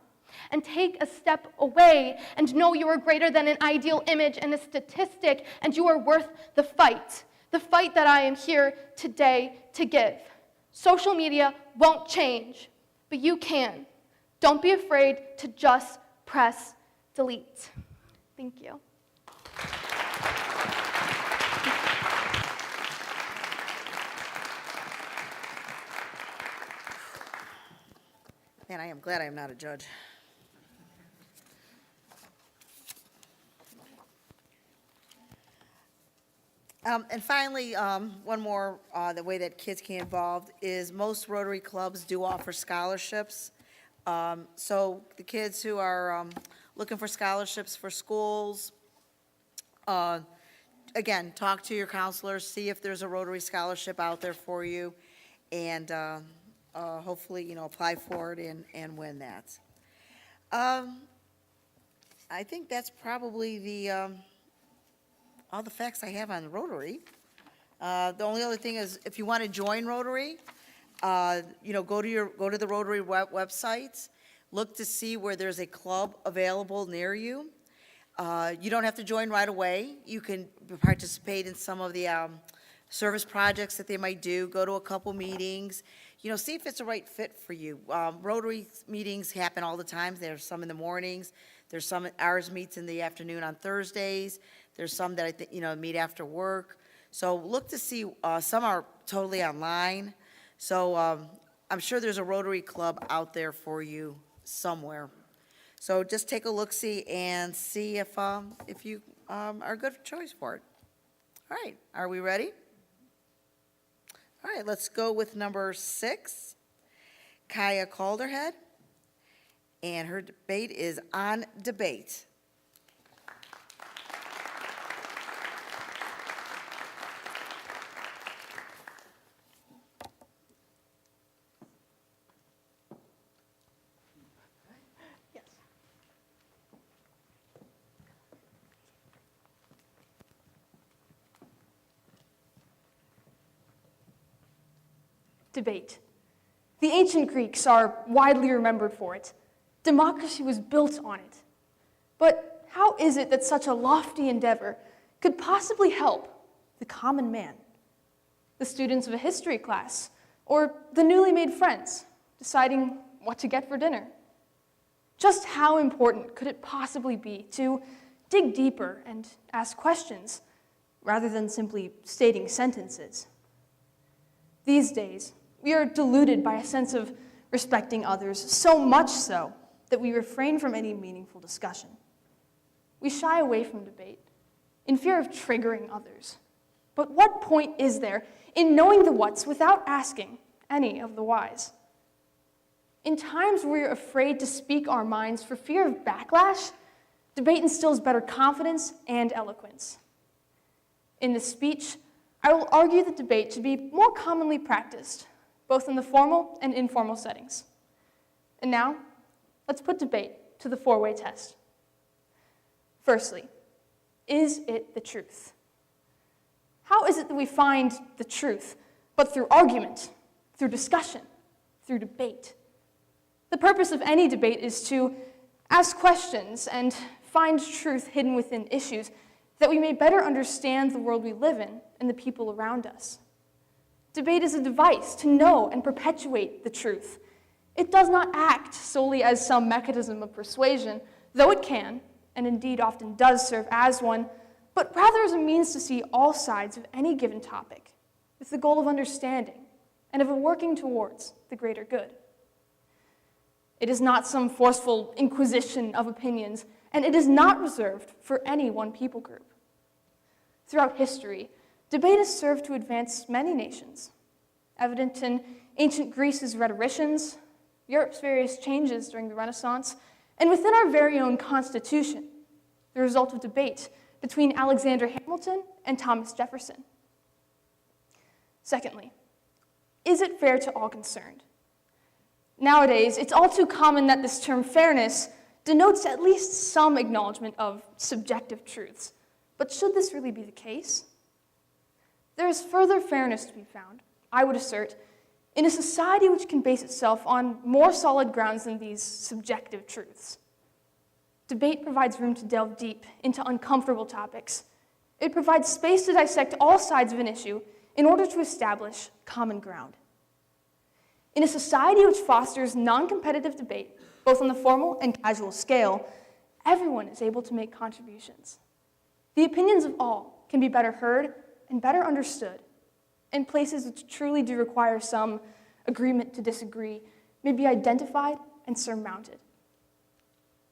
and take a step away and know you are greater than an ideal image and a statistic, and you are worth the fight that I am here today to give. Social media won't change, but you can. Don't be afraid to just press delete. Thank you. Man, I am glad I am not a judge. And finally, one more, the way that kids can get involved is most Rotary clubs do offer scholarships. So the kids who are looking for scholarships for schools, again, talk to your counselors, see if there's a Rotary scholarship out there for you, and hopefully, apply for it and win that. I think that's probably all the facts I have on Rotary. The only other thing is, if you want to join Rotary, go to the Rotary website, look to see where there's a club available near you. You don't have to join right away. You can participate in some of the service projects that they might do, go to a couple meetings, see if it's the right fit for you. Rotary meetings happen all the time. There's some in the mornings. There's some, ours meets in the afternoon on Thursdays. There's some that I think, meet after work. So look to see, some are totally online. So I'm sure there's a Rotary club out there for you somewhere. So just take a look-see and see if you are a good choice for it. All right, are we ready? All right, let's go with number 6, Kaya Calderhead, and her debate is on debate. Debate. The ancient Greeks are widely remembered for it. Democracy was built on it. But how is it that such a lofty endeavor could possibly help the common man, the students of a history class, or the newly made friends deciding what to get for dinner? Just how important could it possibly be to dig deeper and ask questions rather than simply stating sentences? These days, we are deluded by a sense of respecting others, so much so that we refrain from any meaningful discussion. We shy away from debate in fear of triggering others. But what point is there in knowing the whats without asking any of the whys? In times where we're afraid to speak our minds for fear of backlash, debate instills better confidence and eloquence. In this speech, I will argue that debate should be more commonly practiced, both in the formal and informal settings. And now, let's put debate to the four-way test. Firstly, is it the truth? How is it that we find the truth, but through argument, through discussion, through debate? The purpose of any debate is to ask questions and find truth hidden within issues that we may better understand the world we live in and the people around us. Debate is a device to know and perpetuate the truth. It does not act solely as some mechanism of persuasion, though it can, and indeed often does serve as one, but rather as a means to see all sides of any given topic, with the goal of understanding and of working towards the greater good. It is not some forceful inquisition of opinions, and it is not reserved for any one people group. Throughout history, debate has served to advance many nations, evident in ancient Greece's rhetoricians, Europe's various changes during the Renaissance, and within our very own Constitution, the result of debate between Alexander Hamilton and Thomas Jefferson. Secondly, is it fair to all concerned? Nowadays, it's all too common that this term fairness denotes at least some acknowledgement of subjective truths. But should this really be the case? There is further fairness to be found, I would assert, in a society which can base itself on more solid grounds than these subjective truths. Debate provides room to delve deep into uncomfortable topics. It provides space to dissect all sides of an issue in order to establish common ground. In a society which fosters non-competitive debate, both on the formal and casual scale, everyone is able to make contributions. The opinions of all can be better heard and better understood, and places which truly do require some agreement to disagree may be identified and surmounted.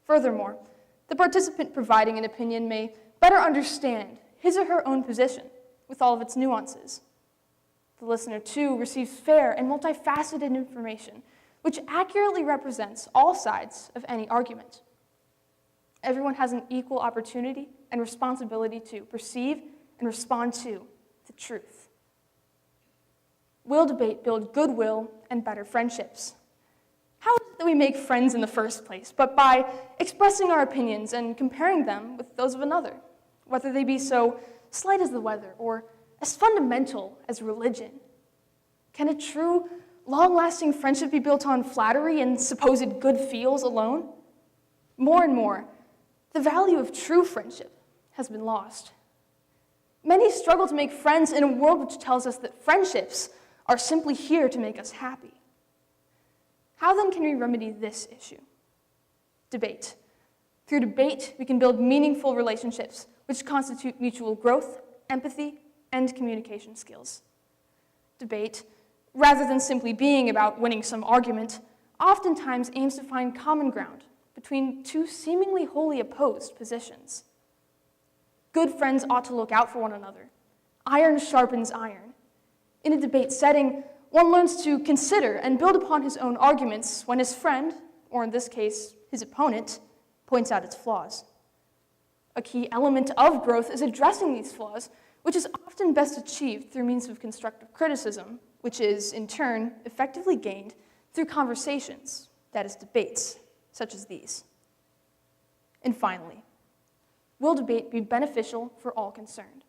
Furthermore, the participant providing an opinion may better understand his or her own position with all of its nuances. The listener, too, receives fair and multifaceted information, which accurately represents all sides of any argument. Everyone has an equal opportunity and responsibility to perceive and respond to the truth. Will debate build goodwill and better friendships? How is it that we make friends in the first place, but by expressing our opinions and comparing them with those of another, whether they be so slight as the weather or as fundamental as religion? Can a true, long-lasting friendship be built on flattery and supposed good feels alone? More and more, the value of true friendship has been lost. Many struggle to make friends in a world which tells us that friendships are simply here to make us happy. How then can we remedy this issue? Debate. Through debate, we can build meaningful relationships which constitute mutual growth, empathy, and communication skills. Debate, rather than simply being about winning some argument, oftentimes aims to find common ground between two seemingly wholly opposed positions. Good friends ought to look out for one another. Iron sharpens iron. In a debate setting, one learns to consider and build upon his own arguments when his friend, or in this case, his opponent, points out its flaws. A key element of growth is addressing these flaws, which is often best achieved through means of constructive criticism, which is, in turn, effectively gained through conversations, that is, debates, such as these. And finally, will debate be beneficial for all concerned?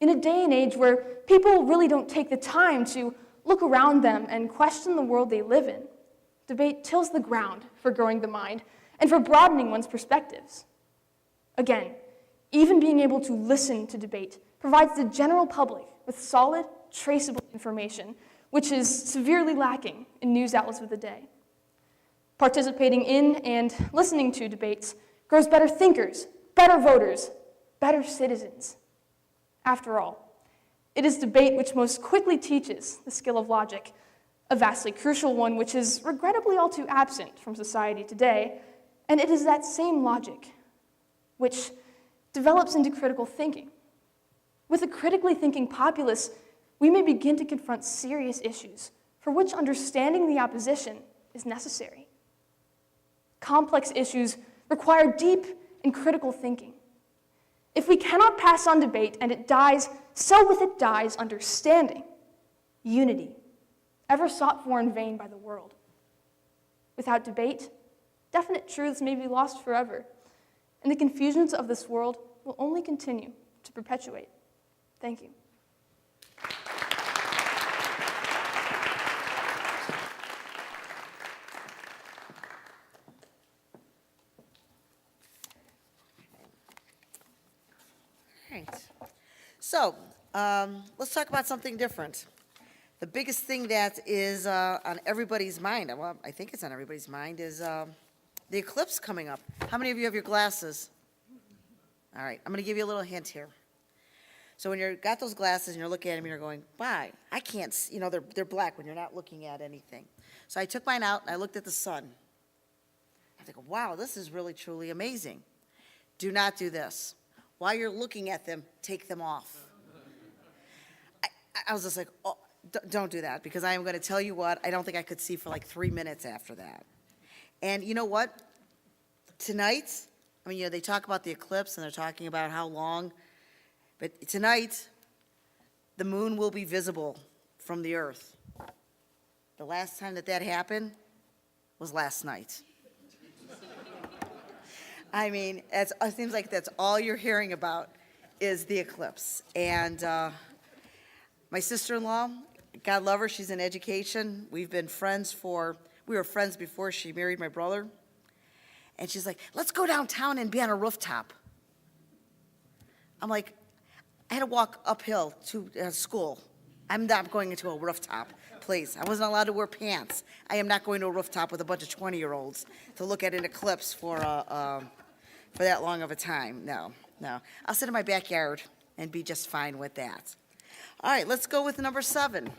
In a day and age where people really don't take the time to look around them and question the world they live in, debate tills the ground for growing the mind and for broadening one's perspectives. Again, even being able to listen to debate provides the general public with solid, traceable information, which is severely lacking in news outlets of the day. Participating in and listening to debates grows better thinkers, better voters, better citizens. After all, it is debate which most quickly teaches the skill of logic, a vastly crucial one which is regrettably all too absent from society today, and it is that same logic which develops into critical thinking. With a critically thinking populace, we may begin to confront serious issues for which understanding the opposition is necessary. Complex issues require deep and critical thinking. If we cannot pass on debate and it dies so with it dies understanding, unity, ever sought for in vain by the world. Without debate, definite truths may be lost forever, and the confusions of this world will only continue to perpetuate. Thank you. Right. So, let's talk about something different. The biggest thing that is on everybody's mind, well, I think it's on everybody's mind, is the eclipse coming up. How many of you have your glasses? All right, I'm going to give you a little hint here. So when you've got those glasses and you're looking at them, you're going, why? I can't see, they're black when you're not looking at anything. So I took mine out and I looked at the sun. I think, wow, this is really, truly amazing. Do not do this. While you're looking at them, take them off. I was just like, oh, don't do that, because I am going to tell you what, I don't think I could see for like 3 minutes after that. And you know what? Tonight, they talk about the eclipse and they're talking about how long, but tonight, the moon will be visible from the earth. The last time that happened was last night. It seems like that's all you're hearing about is the eclipse. And my sister-in-law, God love her, she's in education. We were friends before she married my brother. And she's like, let's go downtown and be on a rooftop. I'm like, I had to walk uphill to school. I'm not going into a rooftop, please. I wasn't allowed to wear pants. I am not going to a rooftop with a bunch of 20-year-olds to look at an eclipse for that long of a time. No. I'll sit in my backyard and be just fine with that. All right, let's go with number 7.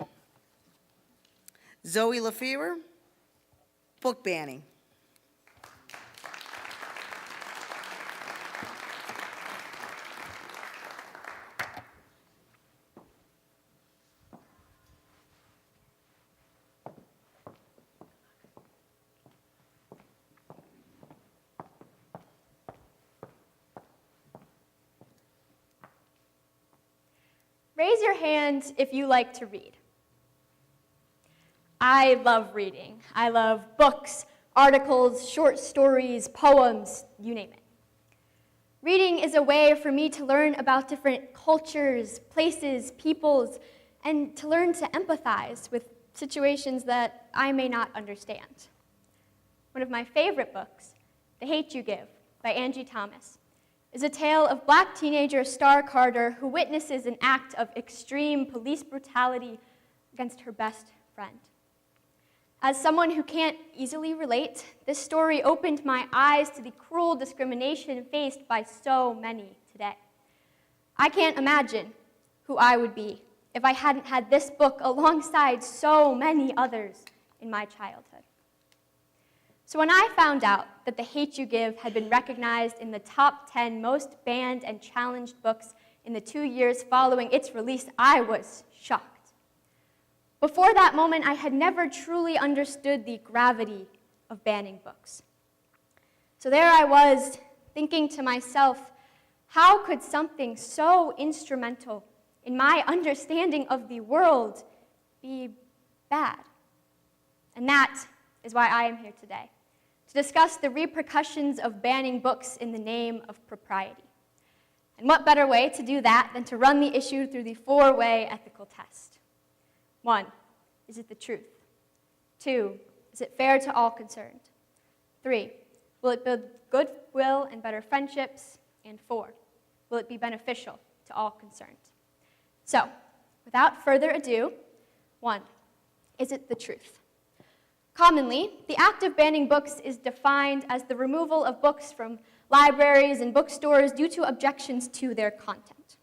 Zoe Lefevre, book banning. Raise your hand if you like to read. I love reading. I love books, articles, short stories, poems, you name it. Reading is a way for me to learn about different cultures, places, peoples, and to learn to empathize with situations that I may not understand. One of my favorite books, The Hate U Give by Angie Thomas, is a tale of Black teenager Star Carter who witnesses an act of extreme police brutality against her best friend. As someone who can't easily relate, this story opened my eyes to the cruel discrimination faced by so many today. I can't imagine who I would be if I hadn't had this book alongside so many others in my childhood. So when I found out that The Hate U Give had been recognized in the top 10 most banned and challenged books in the 2 years following its release, I was shocked. Before that moment, I had never truly understood the gravity of banning books. So there I was, thinking to myself, how could something so instrumental in my understanding of the world be bad? And that is why I am here today, to discuss the repercussions of banning books in the name of propriety. And what better way to do that than to run the issue through the 4-way ethical test? 1, is it the truth? 2, is it fair to all concerned? 3, will it build goodwill and better friendships? And 4, will it be beneficial to all concerned? So, without further ado, 1, is it the truth? Commonly, the act of banning books is defined as the removal of books from libraries and bookstores due to objections to their content.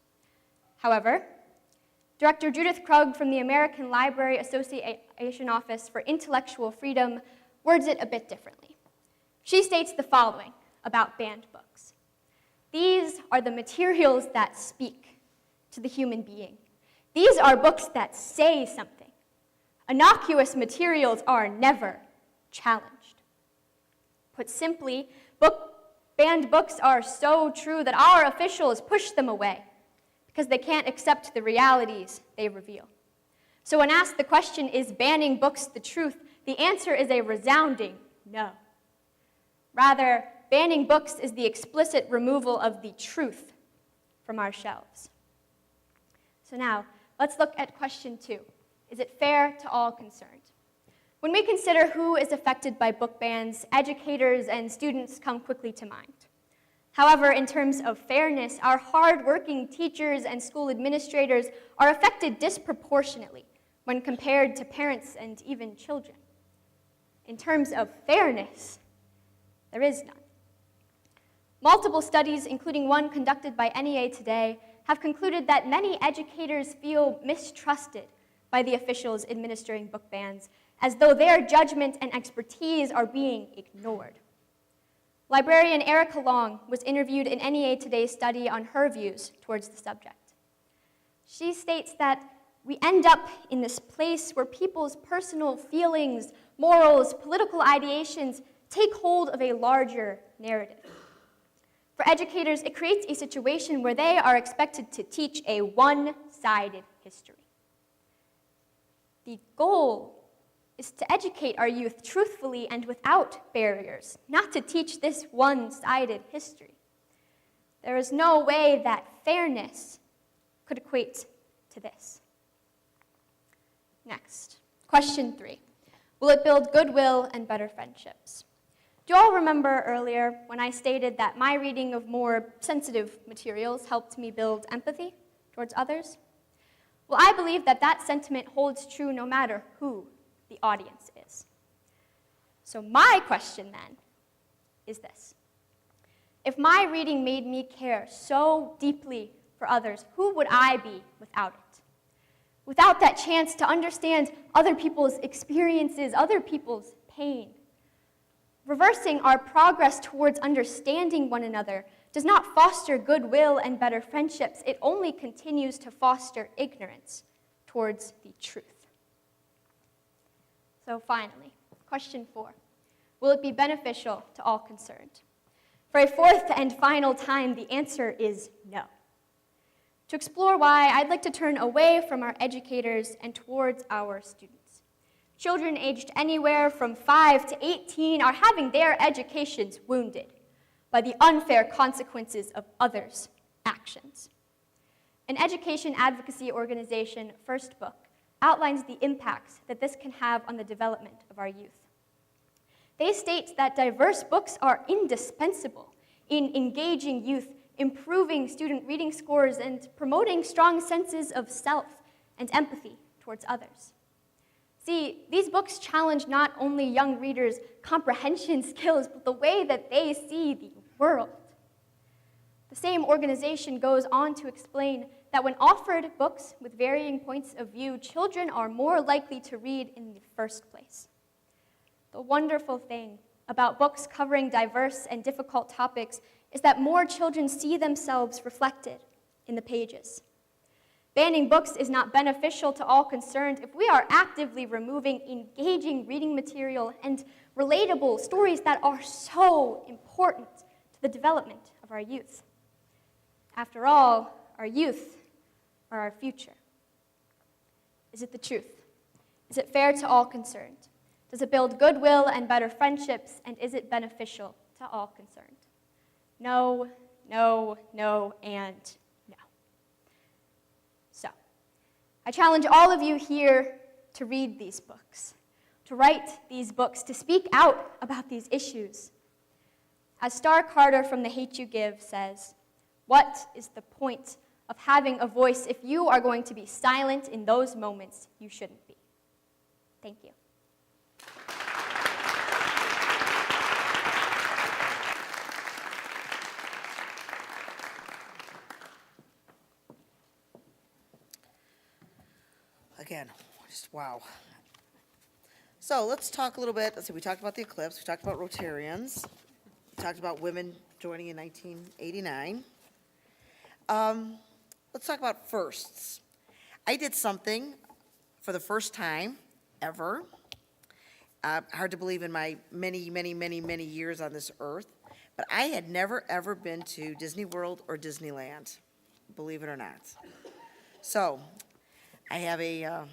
However, Director Judith Krug from the American Library Association Office for Intellectual Freedom words it a bit differently. She states the following about banned books. These are the materials that speak to the human being. These are books that say something. Innocuous materials are never challenged. Put simply, banned books are so true that our officials push them away because they can't accept the realities they reveal. So when asked the question, is banning books the truth, the answer is a resounding no. Rather, banning books is the explicit removal of the truth from our shelves. So now, let's look at question 2. Is it fair to all concerned? When we consider who is affected by book bans, educators and students come quickly to mind. However, in terms of fairness, our hard-working teachers and school administrators are affected disproportionately when compared to parents and even children. In terms of fairness, there is none. Multiple studies, including one conducted by NEA Today, have concluded that many educators feel mistrusted by the officials administering book bans, as though their judgment and expertise are being ignored. Librarian Erica Long was interviewed in NEA Today's study on her views towards the subject. She states that we end up in this place where people's personal feelings, morals, political ideations take hold of a larger narrative. For educators, it creates a situation where they are expected to teach a one-sided history. The goal is to educate our youth truthfully and without barriers, not to teach this one-sided history. There is no way that fairness could equate to this. Next, question 3. Will it build goodwill and better friendships? Do you all remember earlier when I stated that my reading of more sensitive materials helped me build empathy towards others? Well, I believe that that sentiment holds true no matter who the audience is. So my question then is this. If my reading made me care so deeply for others, who would I be without it? Without that chance to understand other people's experiences, other people's pain. Reversing our progress towards understanding one another does not foster goodwill and better friendships. It only continues to foster ignorance towards the truth. So finally, question 4. Will it be beneficial to all concerned? For a fourth and final time, the answer is no. To explore why, I'd like to turn away from our educators and towards our students. Children aged anywhere from 5 to 18 are having their educations wounded by the unfair consequences of others' actions. An education advocacy organization, First Book, outlines the impacts that this can have on the development of our youth. They state that diverse books are indispensable in engaging youth, improving student reading scores, and promoting strong senses of self and empathy towards others. See, these books challenge not only young readers' comprehension skills, but the way that they see the world. The same organization goes on to explain that when offered books with varying points of view, children are more likely to read in the first place. The wonderful thing about books covering diverse and difficult topics is that more children see themselves reflected in the pages. Banning books is not beneficial to all concerned if we are actively removing engaging reading material and relatable stories that are so important to the development of our youth. After all, our youth are our future. Is it the truth? Is it fair to all concerned? Does it build goodwill and better friendships? And is it beneficial to all concerned? No, no, no, and no. So, I challenge all of you here to read these books, to write these books, to speak out about these issues. As Star Carter from The Hate U Give says, what is the point of having a voice if you are going to be silent in those moments you shouldn't be? Thank you. Again, just wow. So let's talk a little bit. Let's see, we talked about the eclipse, we talked about Rotarians, we talked about women joining in 1989. Let's talk about firsts. I did something for the first time ever. Hard to believe in my many, many, many, many years on this earth, but I had never, ever been to Disney World or Disneyland believe it or not. So, I have a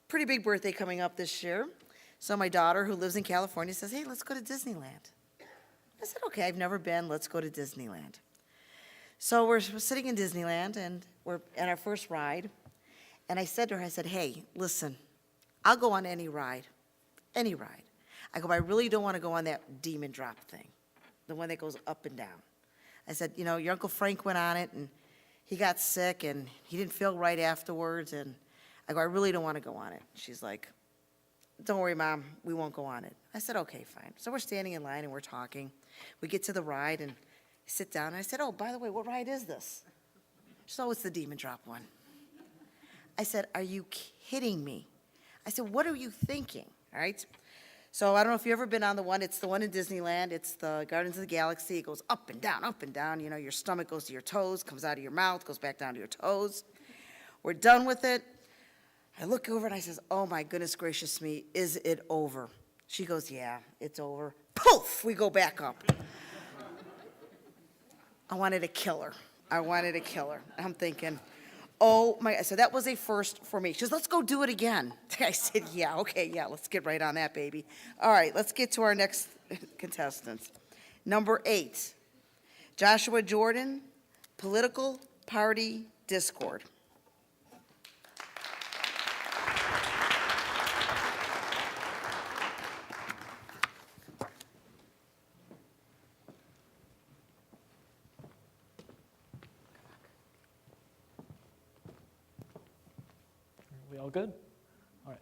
pretty big birthday coming up this year. So my daughter, who lives in California, says, hey, let's go to Disneyland. I said, okay, I've never been, let's go to Disneyland. So we're sitting in Disneyland, and we're at our first ride. And I said to her, I said, hey, listen, I'll go on any ride, any ride. I go, but I really don't want to go on that demon drop thing, the one that goes up and down. I said, you know, your Uncle Frank went on it, and he got sick, and he didn't feel right afterwards, and I go, I really don't want to go on it. She's like, don't worry, Mom, we won't go on it. I said, okay, fine. So we're standing in line, and we're talking. We get to the ride, and sit down, and I said, oh, by the way, what ride is this? She said, oh, it's the demon drop one. I said, are you kidding me? I said, what are you thinking, all right? So I don't know if you've ever been on the one, it's the one in Disneyland, it's the Gardens of the Galaxy, it goes up and down, you know, your stomach goes to your toes, comes out of your mouth, goes back down to your toes. We're done with it. I look over and I says, oh my goodness gracious me, is it over? She goes, yeah, it's over. Poof, we go back up. I wanted to kill her. I'm thinking, oh my, so that was a first for me. She says, let's go do it again. I said, yeah, okay, yeah, let's get right on that, baby. All right, let's get to our next contestant. Number 8, Joshua Jordan, Political Party Discord. We all good? All right.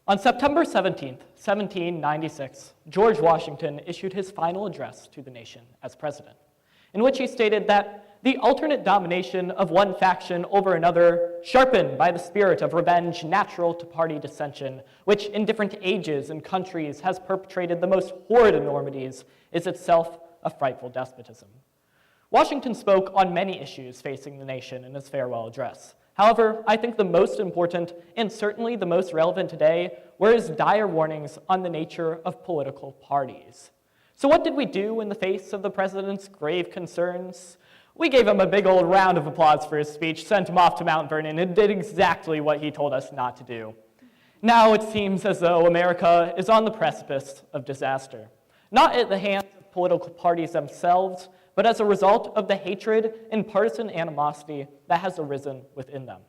On September 17th, 1796, George Washington issued his final address to the nation as president, in which he stated that the alternate domination of one faction over another, sharpened by the spirit of revenge natural to party dissension, which in different ages and countries has perpetrated the most horrid enormities, is itself a frightful despotism. Washington spoke on many issues facing the nation in his farewell address. However, I think the most important, and certainly the most relevant today, were his dire warnings on the nature of political parties. So what did we do in the face of the president's grave concerns? We gave him a big old round of applause for his speech, sent him off to Mount Vernon, and did exactly what he told us not to do. Now it seems as though America is on the precipice of disaster, not at the hands of political parties themselves, but as a result of the hatred and partisan animosity that has arisen within them.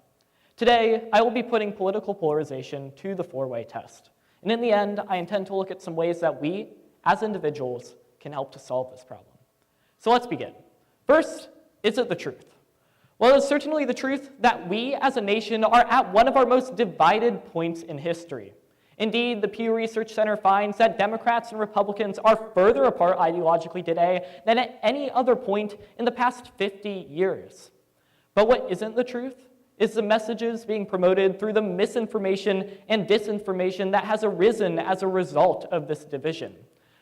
Today, I will be putting political polarization to the 4-way test. And in the end, I intend to look at some ways that we, as individuals, can help to solve this problem. So let's begin. First, is it the truth? Well, it's certainly the truth that we, as a nation, are at one of our most divided points in history. Indeed, the Pew Research Center finds that Democrats and Republicans are further apart ideologically today than at any other point in the past 50 years. But what isn't the truth is the messages being promoted through the misinformation and disinformation that has arisen as a result of this division.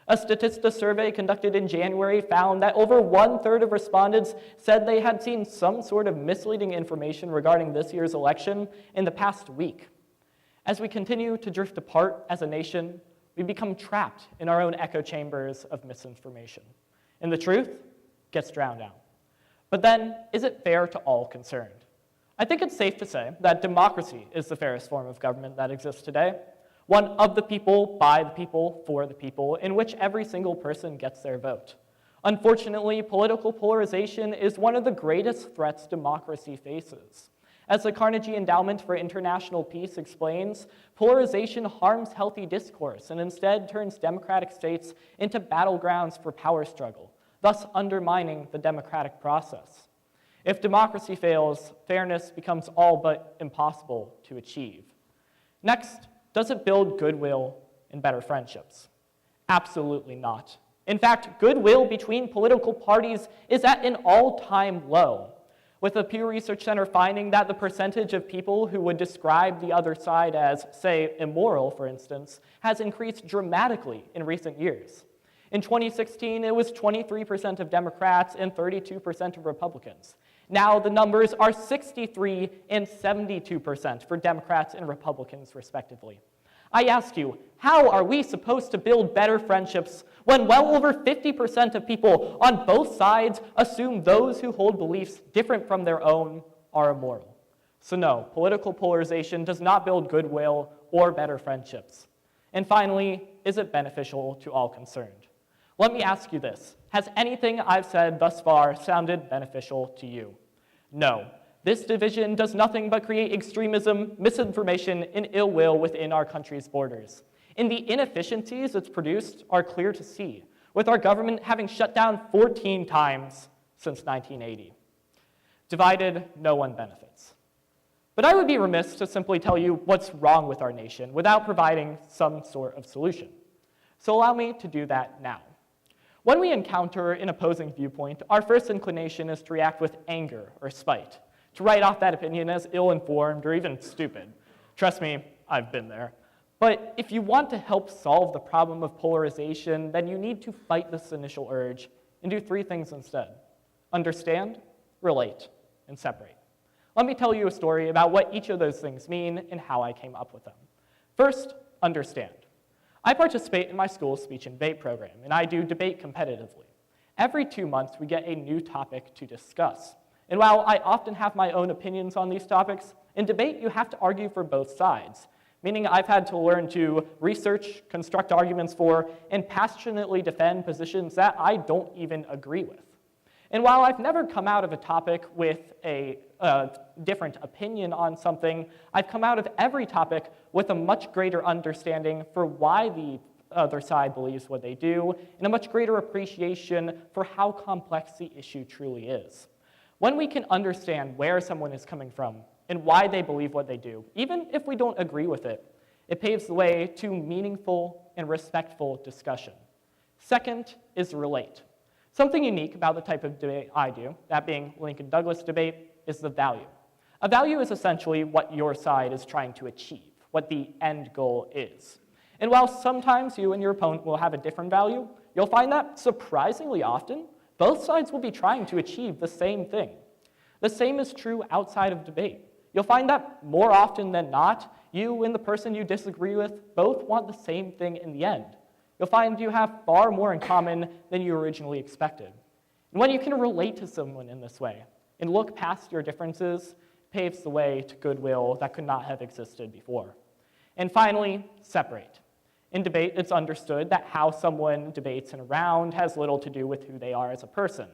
A Statista survey conducted in January found that over 1/3 of respondents said they had seen some sort of misleading information regarding this year's election in the past week. As we continue to drift apart as a nation, we become trapped in our own echo chambers of misinformation. And the truth gets drowned out. But then, is it fair to all concerned? I think it's safe to say that democracy is the fairest form of government that exists today. One of the people, by the people, for the people, in which every single person gets their vote. Unfortunately, political polarization is one of the greatest threats democracy faces. As the Carnegie Endowment for International Peace explains, polarization harms healthy discourse and instead turns democratic states into battlegrounds for power struggle, thus undermining the democratic process. If democracy fails, fairness becomes all but impossible to achieve. Next, does it build goodwill and better friendships? Absolutely not. In fact, goodwill between political parties is at an all-time low, with the Pew Research Center finding that the percentage of people who would describe the other side as, say, immoral, for instance, has increased dramatically in recent years. In 2016, it was 23% of Democrats and 32% of Republicans. Now the numbers are 63% and 72% for Democrats and Republicans, respectively. I ask you, how are we supposed to build better friendships when well over 50% of people on both sides assume those who hold beliefs different from their own are immoral? So no, political polarization does not build goodwill or better friendships. And finally, is it beneficial to all concerned? Let me ask you this. Has anything I've said thus far sounded beneficial to you? No. This division does nothing but create extremism, misinformation, and ill will within our country's borders. And the inefficiencies it's produced are clear to see, with our government having shut down 14 times since 1980. Divided, no one benefits. But I would be remiss to simply tell you what's wrong with our nation without providing some sort of solution. So allow me to do that now. When we encounter an opposing viewpoint, our first inclination is to react with anger or spite, to write off that opinion as ill-informed or even stupid. Trust me, I've been there. But if you want to help solve the problem of polarization, then you need to fight this initial urge and do 3 things instead: understand, relate, and separate. Let me tell you a story about what each of those things mean and how I came up with them. First, understand. I participate in my school's speech and debate program, and I do debate competitively. Every 2 months, we get a new topic to discuss. And while I often have my own opinions on these topics, in debate, you have to argue for both sides, meaning I've had to learn to research, construct arguments for, and passionately defend positions that I don't even agree with. And while I've never come out of a topic with a different opinion on something, I've come out of every topic with a much greater understanding for why the other side believes what they do, and a much greater appreciation for how complex the issue truly is. When we can understand where someone is coming from and why they believe what they do, even if we don't agree with it, it paves the way to meaningful and respectful discussion. Second is relate. Something unique about the type of debate I do, that being Lincoln-Douglas debate, is the value. A value is essentially what your side is trying to achieve, what the end goal is. And while sometimes you and your opponent will have a different value, you'll find that surprisingly often, both sides will be trying to achieve the same thing. The same is true outside of debate. You'll find that more often than not, you and the person you disagree with both want the same thing in the end. You'll find you have far more in common than you originally expected. And when you can relate to someone in this way and look past your differences, paves the way to goodwill that could not have existed before. And finally, separate. In debate, it's understood that how someone debates in a round has little to do with who they are as a person.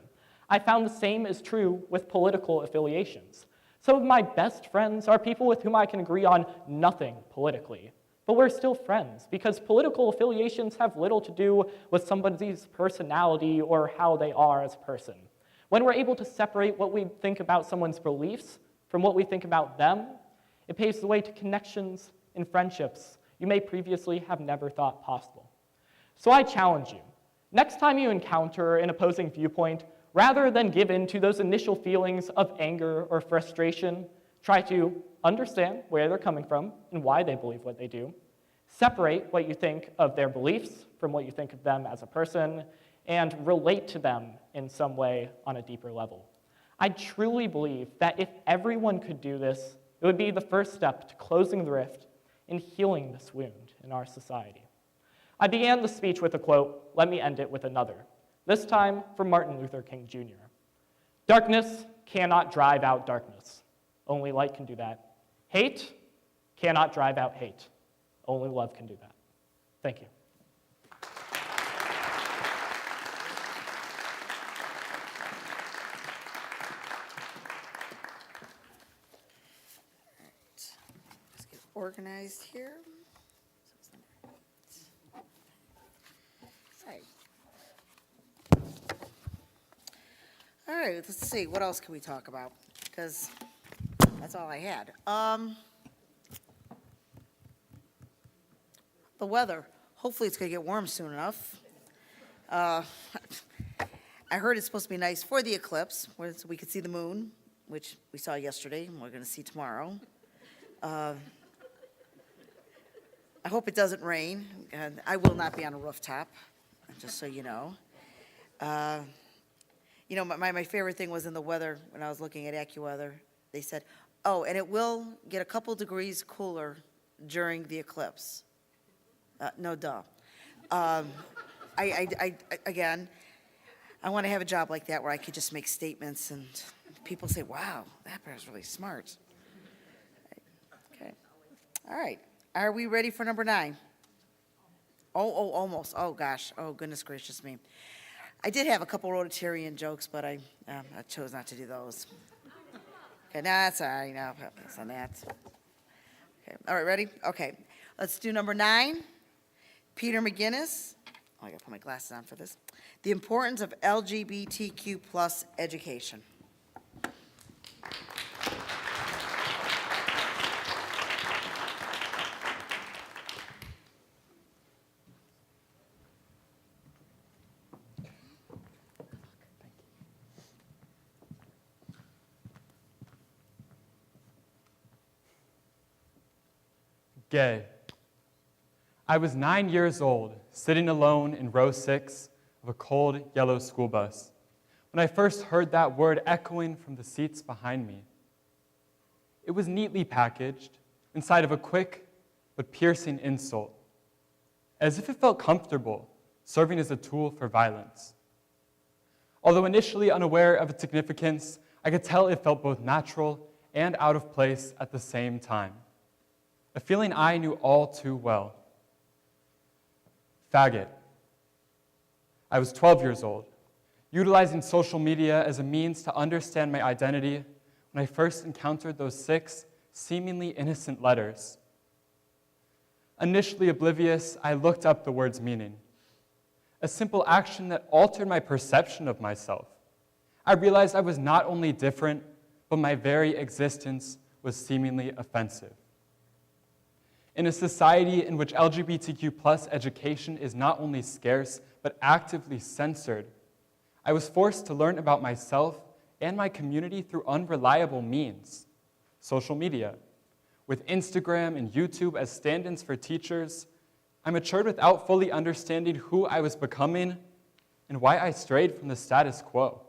I found the same is true with political affiliations. Some of my best friends are people with whom I can agree on nothing politically, but we're still friends because political affiliations have little to do with somebody's personality or how they are as a person. When we're able to separate what we think about someone's beliefs from what we think about them, it paves the way to connections and friendships you may previously have never thought possible. So I challenge you, next time you encounter an opposing viewpoint, rather than give in to those initial feelings of anger or frustration, try to understand where they're coming from and why they believe what they do, separate what you think of their beliefs from what you think of them as a person, and relate to them in some way on a deeper level. I truly believe that if everyone could do this, it would be the first step to closing the rift and healing this wound in our society. I began the speech with a quote. Let me end it with another, this time from Martin Luther King Jr. Darkness cannot drive out darkness. Only light can do that. Hate cannot drive out hate. Only love can do that. Thank you. Organized here. All right, let's see, what else can we talk about? Because that's all I had. The weather, hopefully it's gonna get warm soon enough. I heard it's supposed to be nice for the eclipse, where we could see the moon, which we saw yesterday, and we're gonna see tomorrow. I hope it doesn't rain, and I will not be on a rooftop, just so you know. You know, my favorite thing was in the weather, when I was looking at AccuWeather, they said, oh, and it will get a couple degrees cooler during the eclipse. No, duh. Again, I want to have a job like that where I could just make statements and people say, wow, that person's really smart. Okay. All right. Are we ready for number 9? Almost. Oh, gosh. Oh, goodness gracious me. I did have a couple Rotarian jokes, but I chose not to do those. Okay, that's all right. No, that's on that. Okay. All right, ready? Okay. Let's do number 9. Peter McGinnis. Oh, I gotta put my glasses on for this. The importance of LGBTQ plus education. Gay. I was 9 years old, sitting alone in row 6 of a cold yellow school bus, when I first heard that word echoing from the seats behind me. It was neatly packaged inside of a quick but piercing insult, as if it felt comfortable serving as a tool for violence. Although initially unaware of its significance, I could tell it felt both natural and out of place at the same time, a feeling I knew all too well. Faggot. I was 12 years old, utilizing social media as a means to understand my identity when I first encountered those 6 seemingly innocent letters. Initially oblivious, I looked up the word's meaning, a simple action that altered my perception of myself. I realized I was not only different, but my very existence was seemingly offensive. In a society in which LGBTQ plus education is not only scarce, but actively censored, I was forced to learn about myself and my community through unreliable means, social media. With Instagram and YouTube as stand-ins for teachers, I matured without fully understanding who I was becoming and why I strayed from the status quo.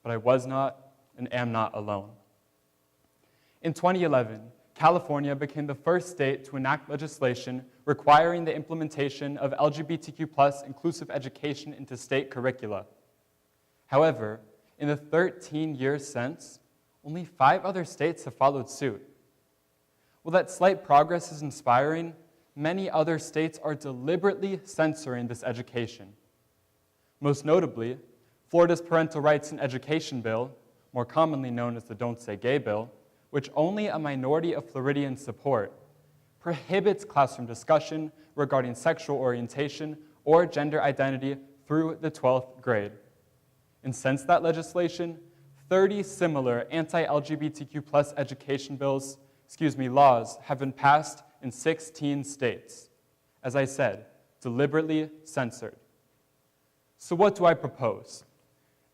But I was not and am not alone. In 2011, California became the first state to enact legislation requiring the implementation of LGBTQ plus inclusive education into state curricula. However, in the 13 years since, only 5 other states have followed suit. While that slight progress is inspiring, many other states are deliberately censoring this education. Most notably, Florida's Parental Rights in Education Bill, more commonly known as the Don't Say Gay Bill, which only a minority of Floridians support, prohibits classroom discussion regarding sexual orientation or gender identity through the 12th grade. And since that legislation, 30 similar anti-LGBTQ plus education laws have been passed in 16 states. As I said, deliberately censored. So what do I propose?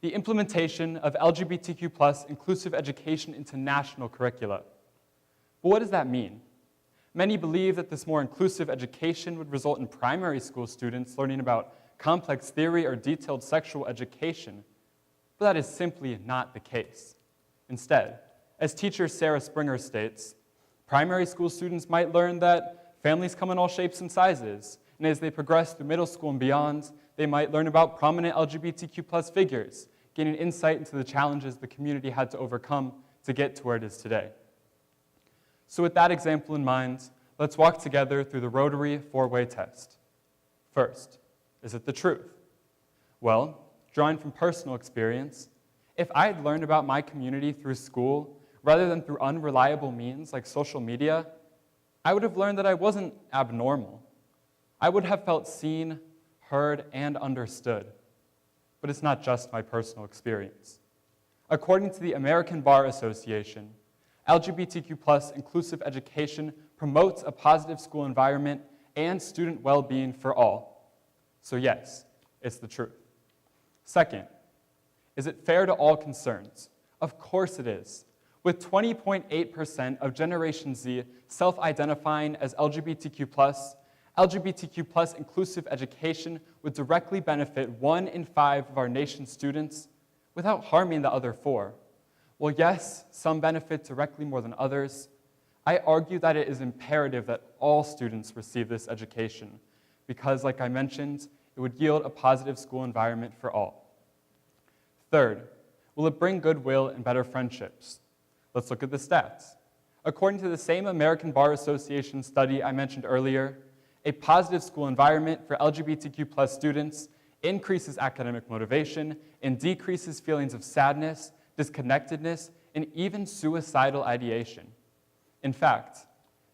The implementation of LGBTQ plus inclusive education into national curricula. But what does that mean? Many believe that this more inclusive education would result in primary school students learning about complex theory or detailed sexual education, but that is simply not the case. Instead, as teacher Sarah Springer states, primary school students might learn that families come in all shapes and sizes, and as they progress through middle school and beyond, they might learn about prominent LGBTQ plus figures, gaining insight into the challenges the community had to overcome to get to where it is today. So with that example in mind, let's walk together through the Rotary 4-way test. First, is it the truth? Well, drawing from personal experience, if I had learned about my community through school rather than through unreliable means like social media, I would have learned that I wasn't abnormal. I would have felt seen, heard, and understood. But it's not just my personal experience. According to the American Bar Association, LGBTQ plus inclusive education promotes a positive school environment and student well-being for all. So yes, it's the truth. Second, is it fair to all concerns? Of course it is. With 20.8% of Generation Z self-identifying as LGBTQ plus inclusive education would directly benefit 1 in 5 of our nation's students without harming the other 4. Well, yes, some benefit directly more than others. I argue that it is imperative that all students receive this education because, like I mentioned, it would yield a positive school environment for all. Third, will it bring goodwill and better friendships? Let's look at the stats. According to the same American Bar Association study I mentioned earlier, a positive school environment for LGBTQ+ students increases academic motivation and decreases feelings of sadness, disconnectedness, and even suicidal ideation. In fact,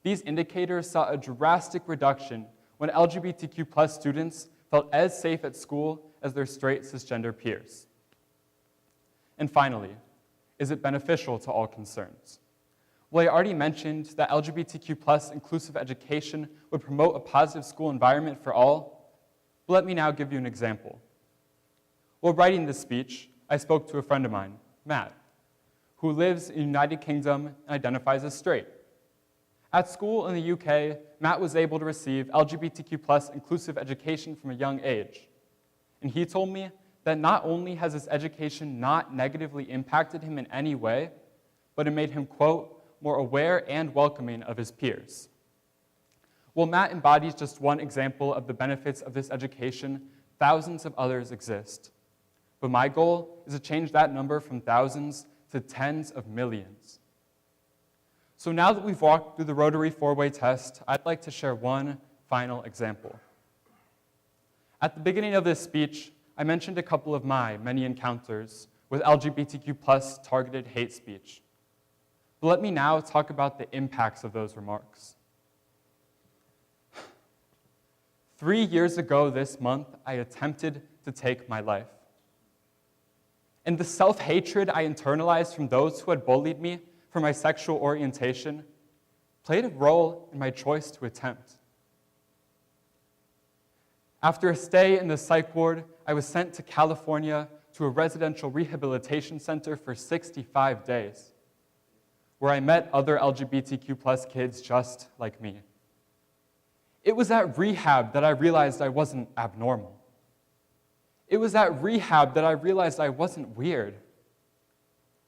these indicators saw a drastic reduction when LGBTQ+ students felt as safe at school as their straight cisgender peers. And finally, is it beneficial to all concerned? Well, I already mentioned that LGBTQ+ inclusive education would promote a positive school environment for all, but let me now give you an example. While writing this speech, I spoke to a friend of mine, Matt, who lives in the United Kingdom and identifies as straight. At school in the UK, Matt was able to receive LGBTQ+ inclusive education from a young age. And he told me that not only has this education not negatively impacted him in any way, but it made him, quote, more aware and welcoming of his peers. While Matt embodies just one example of the benefits of this education, thousands of others exist. But my goal is to change that number from thousands to tens of millions. So now that we've walked through the Rotary four-way test, I'd like to share one final example. At the beginning of this speech, I mentioned a couple of my many encounters with LGBTQ+ targeted hate speech. But let me now talk about the impacts of those remarks. 3 years ago this month, I attempted to take my life. And the self-hatred I internalized from those who had bullied me for my sexual orientation played a role in my choice to attempt. After a stay in the psych ward, I was sent to California to a residential rehabilitation center for 65 days, where I met other LGBTQ+ kids just like me. It was at rehab that I realized I wasn't abnormal. It was at rehab that I realized I wasn't weird.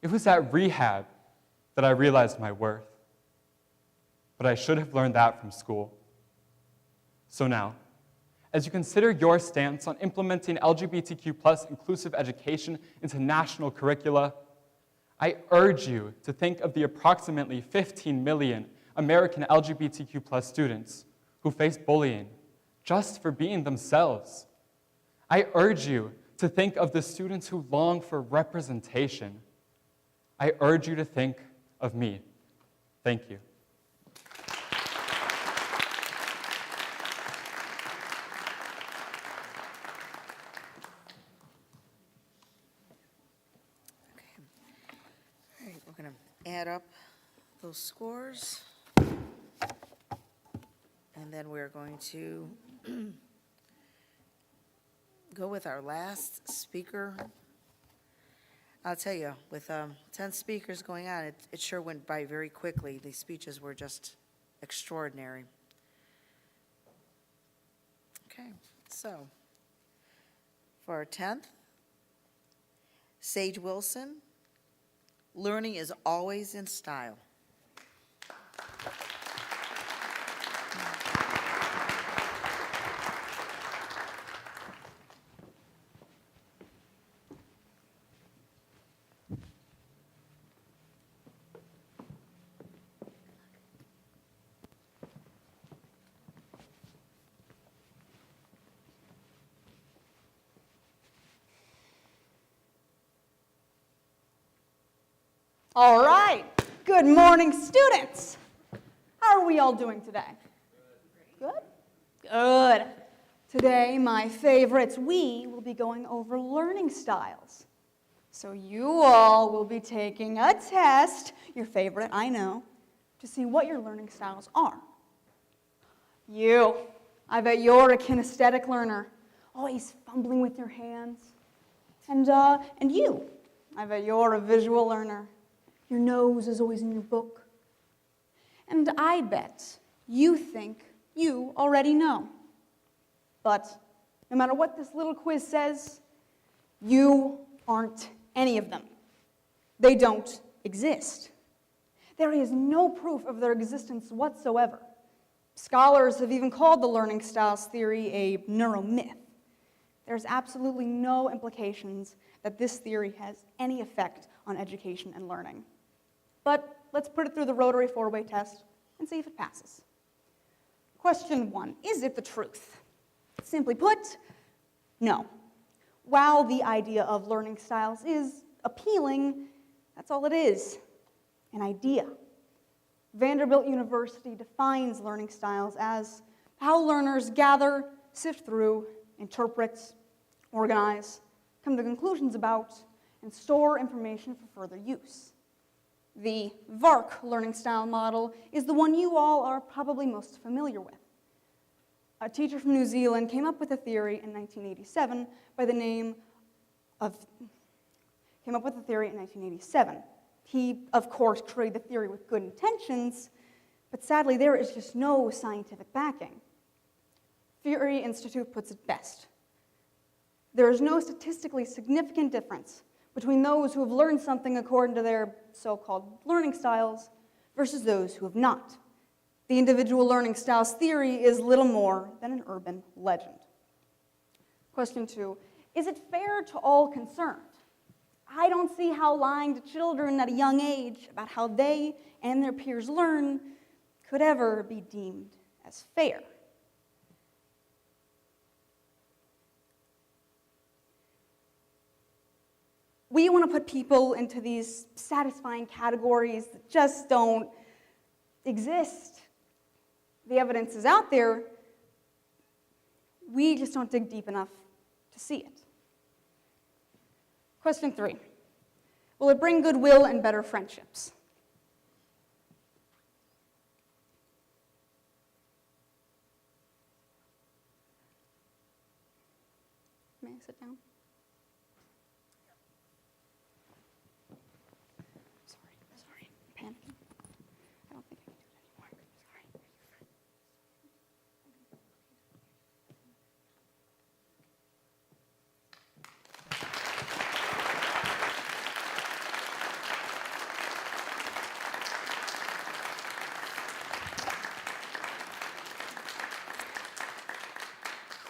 It was at rehab that I realized my worth. But I should have learned that from school. So now, as you consider your stance on implementing LGBTQ+ inclusive education into national curricula, I urge you to think of the approximately 15 million American LGBTQ+ students who face bullying just for being themselves. I urge you to think of the students who long for representation. I urge you to think of me. Thank you. All right, we're going to add up those scores. And then we're going to go with our last speaker. I'll tell you, with 10 speakers going on, it sure went by very quickly. These speeches were just extraordinary. Okay, so for our 10th, Sage Wilson, learning is always in style. All right. Good morning, students. How are we all doing today? Good? Good. Today, my favorites, we will be going over learning styles. So you all will be taking a test, your favorite, I know, to see what your learning styles are. You, I bet you're a kinesthetic learner, always fumbling with your hands. And you, I bet you're a visual learner. Your nose is always in your book. And I bet you think you already know. But no matter what this little quiz says, you aren't any of them. They don't exist. there is no proof of their existence whatsoever. Scholars have even called the learning styles theory a neuromyth. There's absolutely no implications that this theory has any effect on education and learning. But let's put it through the Rotary four-way test and see if it passes. Question 1, is it the truth? Simply put, no. While the idea of learning styles is appealing, that's all it is, an idea. Vanderbilt University defines learning styles as how learners gather, sift through, interpret, organize, come to conclusions about, and store information for further use. The VARC learning style model is the one you all are probably most familiar with. A teacher from New Zealand came up with a theory in 1987 by the name of, He, of course, created the theory with good intentions, but sadly there is just no scientific backing. Theory Institute puts it best. There is no statistically significant difference between those who have learned something according to their so-called learning styles versus those who have not. The individual learning styles theory is little more than an urban legend. Question 2, is it fair to all concerned? I don't see how lying to children at a young age about how they and their peers learn could ever be deemed as fair. We want to put people into these satisfying categories that just don't exist. The evidence is out there. We just don't dig deep enough to see it. Question 3, will it bring goodwill and better friendships? May I sit down? Sorry, I'm panicking. I don't think I can do it anymore. Sorry.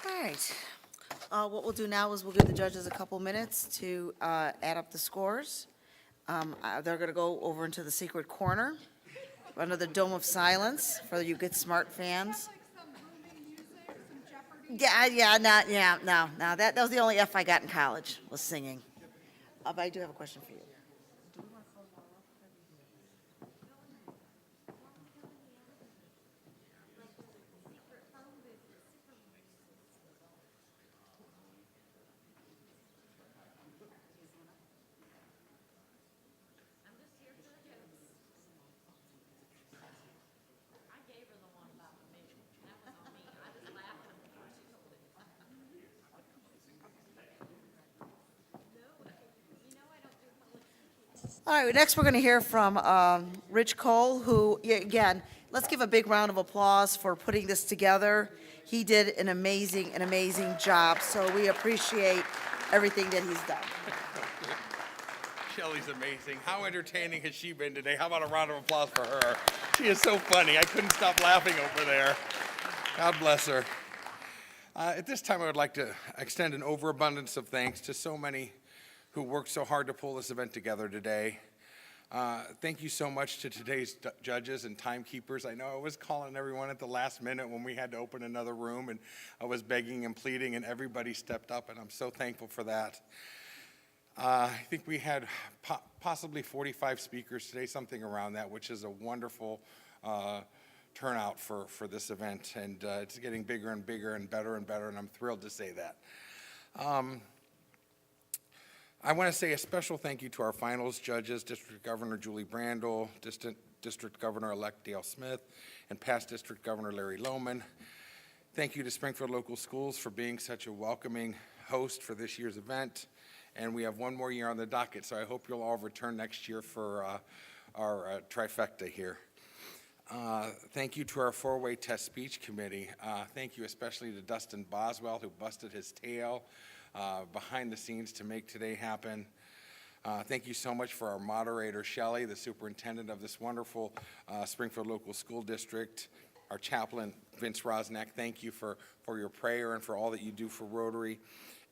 All right. What we'll do now is we'll give the judges a couple minutes to add up the scores. They're going to go over into the secret corner under the dome of silence for you Get Smart fans. No. That was the only F I got in college, was singing. But I do have a question for you. All right, next we're going to hear from Rich Cole, who, again, let's give a big round of applause for putting this together. He did an amazing job, so we appreciate everything that he's done. Shelley's amazing. How entertaining has she been today? How about a round of applause for her? She is so funny. I couldn't stop laughing over there. God bless her. At this time, I would like to extend an overabundance of thanks to so many who worked so hard to pull this event together today. Thank you so much to today's judges and timekeepers. I know I was calling everyone at the last minute when we had to open another room, and I was begging and pleading, and everybody stepped up, and I'm so thankful for that. I think we had possibly 45 speakers today, something around that, which is a wonderful turnout for this event, and it's getting bigger and bigger and better, and I'm thrilled to say that. I want to say a special thank you to our finals judges, District Governor Julie Brandel, District Governor-elect Dale Smith, and past District Governor Larry Lohman. Thank you to Springfield Local Schools for being such a welcoming host for this year's event. And we have one more year on the docket, so I hope you'll all return next year for our trifecta here. Thank you to our four-way test speech committee. Thank you especially to Dustin Boswell, who busted his tail behind the scenes to make today happen. Thank you so much for our moderator, Shelley, the superintendent of this wonderful Springfield Local School District. Our chaplain, Vince Rosnack, thank you for your prayer and for all that you do for Rotary.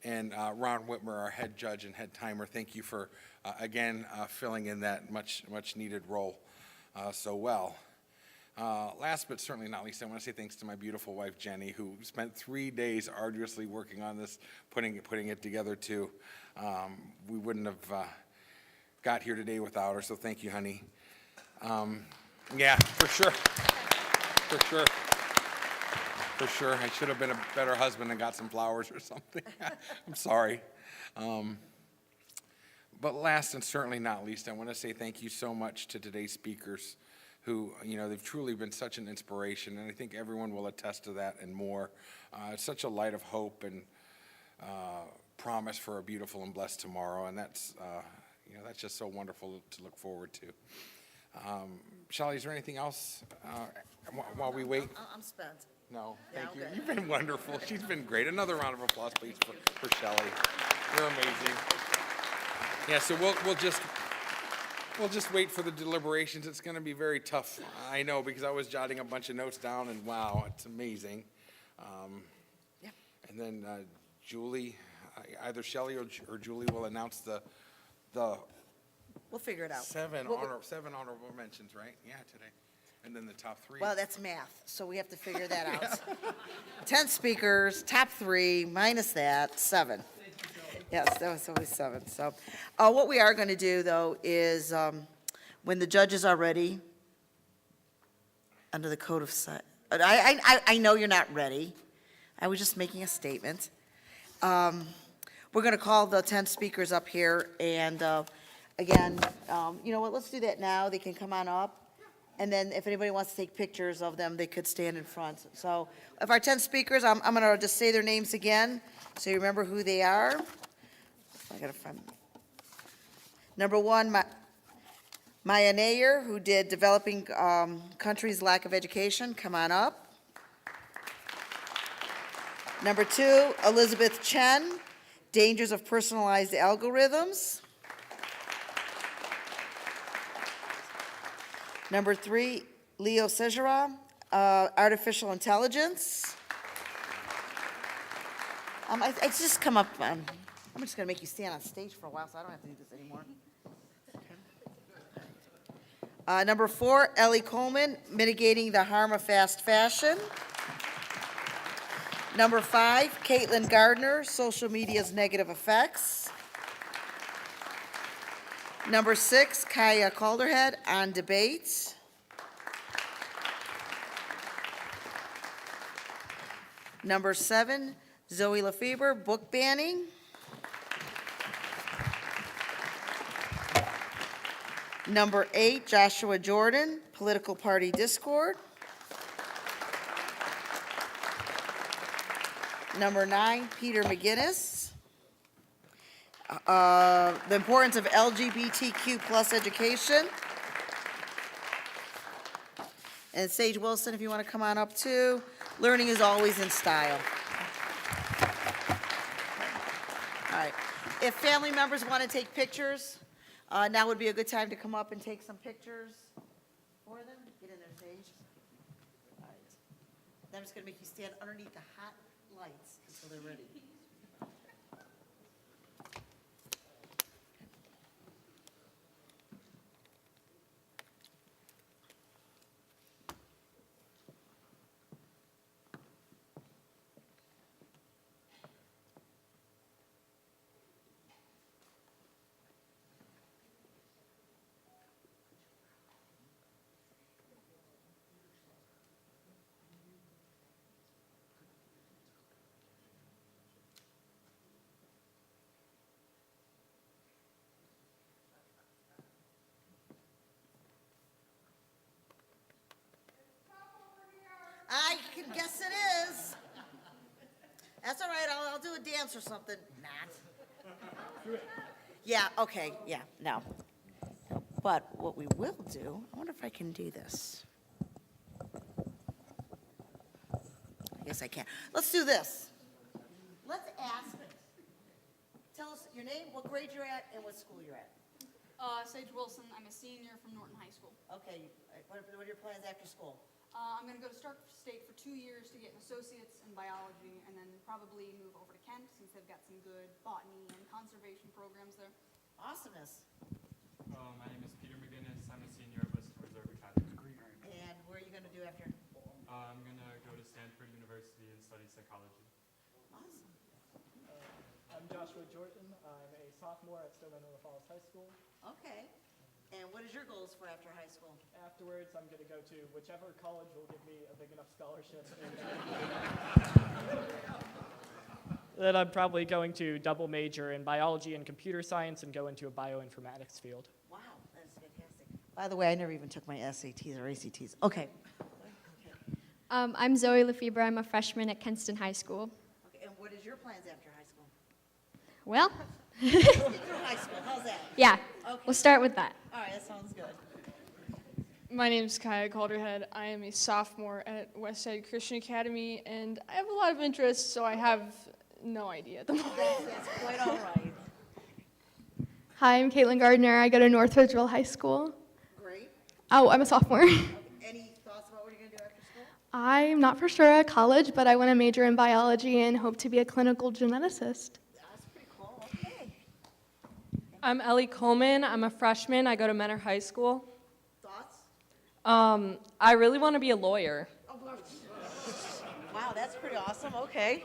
And Ron Whitmer, our head judge and head timer, thank you for, again, filling in that much needed role so well. Last but certainly not least, I want to say thanks to my beautiful wife, Jenny, who spent 3 days arduously working on this, putting it together too. We wouldn't have got here today without her, so thank you, honey. Yeah, for sure. For sure. I should have been a better husband and got some flowers or something. I'm sorry. But last and certainly not least, I want to say thank you so much to today's speakers who, they've truly been such an inspiration, and I think everyone will attest to that and more. It's such a light of hope and promise for a beautiful and blessed tomorrow, and that's just so wonderful to look forward to. Shelley, is there anything else while we wait? I'm spent. No, Yeah, thank you. okay. You've been wonderful. She's been great. Another round of applause, please, for Shelley. You're amazing. Yeah, so we'll just wait for the deliberations. It's going to be very tough, I know, because I was jotting a bunch of notes down, and wow, it's amazing. Yeah. And then Julie, either Shelley or Julie will announce the We'll figure it out. seven honorable mentions, right? Yeah, today. And then the top 3. Well, that's math, so we have to figure that out. 10 speakers, top 3, minus that, 7. Yes, that was always 7. So what we are going to do, though, is when the judges are ready, under the code of I know you're not ready. I was just making a statement. We're going to call the 10 speakers up here, and again, you know what, let's do that now. They can come on up. And then if anybody wants to take pictures of them, they could stand in front. So of our 10 speakers, I'm going to just say their names again, so you remember who they are. I got to find. Number 1, Maya Nayer, who did Developing Countries' Lack of Education. Come on up. Number 2, Elizabeth Chen, Dangers of Personalized Algorithms. Number 3, Leo Sejara, Artificial Intelligence. It's just come up, I'm just going to make you stand on stage for a while, so I don't have to do this anymore. Okay. Number 4, Ellie Coleman, Mitigating the Harm of Fast Fashion. Number 5, Caitlin Gardner, Social Media's Negative Effects. Number 6, Kaya Calderhead, On Debate. Number 7, Zoe Lefebvre, Book Banning. Number 8, Joshua Jordan, Political Party Discord. Number 9, Peter McGinnis, the importance of LGBTQ plus education. And Sage Wilson, if you want to come on up too. Learning is always in style. All right. If family members want to take pictures, now would be a good time to come up and take some pictures for them. Get in there, Sage. All right. Then I'm just going to make you stand underneath the hot lights until they're ready. I can guess it is. That's all right, I'll do a dance or something. Not. Yeah, okay, yeah, no. But what we will do, I wonder if I can do this. I guess I can. Let's do this. Let's ask, tell us your name, what grade you're at, and what school you're at. Sage Wilson. I'm a senior from Norton High School. Okay, what are your plans after school? I'm going to go to Stark State for 2 years to get an associate's in biology, and then probably move over to Kent since they've got some good botany and conservation programs there. Awesomeness. My name is Peter McGinnis. I'm a senior at Western Reserve Academy. And what are you going to do after? I'm going to go to Stanford University and study psychology. Awesome. I'm Joshua Jordan. I'm a sophomore at Stillman Falls High School. Okay. And what is your goals for after high school? Afterwards, I'm going to go to whichever college will give me a big enough scholarship. Then I'm probably going to double major in biology and computer science and go into a bioinformatics field. Wow, that's fantastic. By the way, I never even took my SATs or ACTs. Okay. I'm Zoe Lefebvre. I'm a freshman at Kenston High School. Okay, and what is your plans after high school? Well, Get through high school, how's that? yeah, Okay. we'll start with that. All right, that sounds good. My name is Kaya Calderhead. I am a sophomore at Westside Christian Academy, and I have a lot of interests, so I have no idea at the moment. That's quite all right. Hi, I'm Caitlin Gardner. I go to North Ridgeville High School. Great. Oh, I'm a sophomore. Any thoughts about what you're going to do after school? I'm not for sure at college, but I want to major in biology and hope to be a clinical geneticist. That's pretty cool. Okay. I'm Ellie Coleman. I'm a freshman. I go to Menor High School. Thoughts? I really want to be a lawyer. Oh, wow, that's pretty awesome. Okay.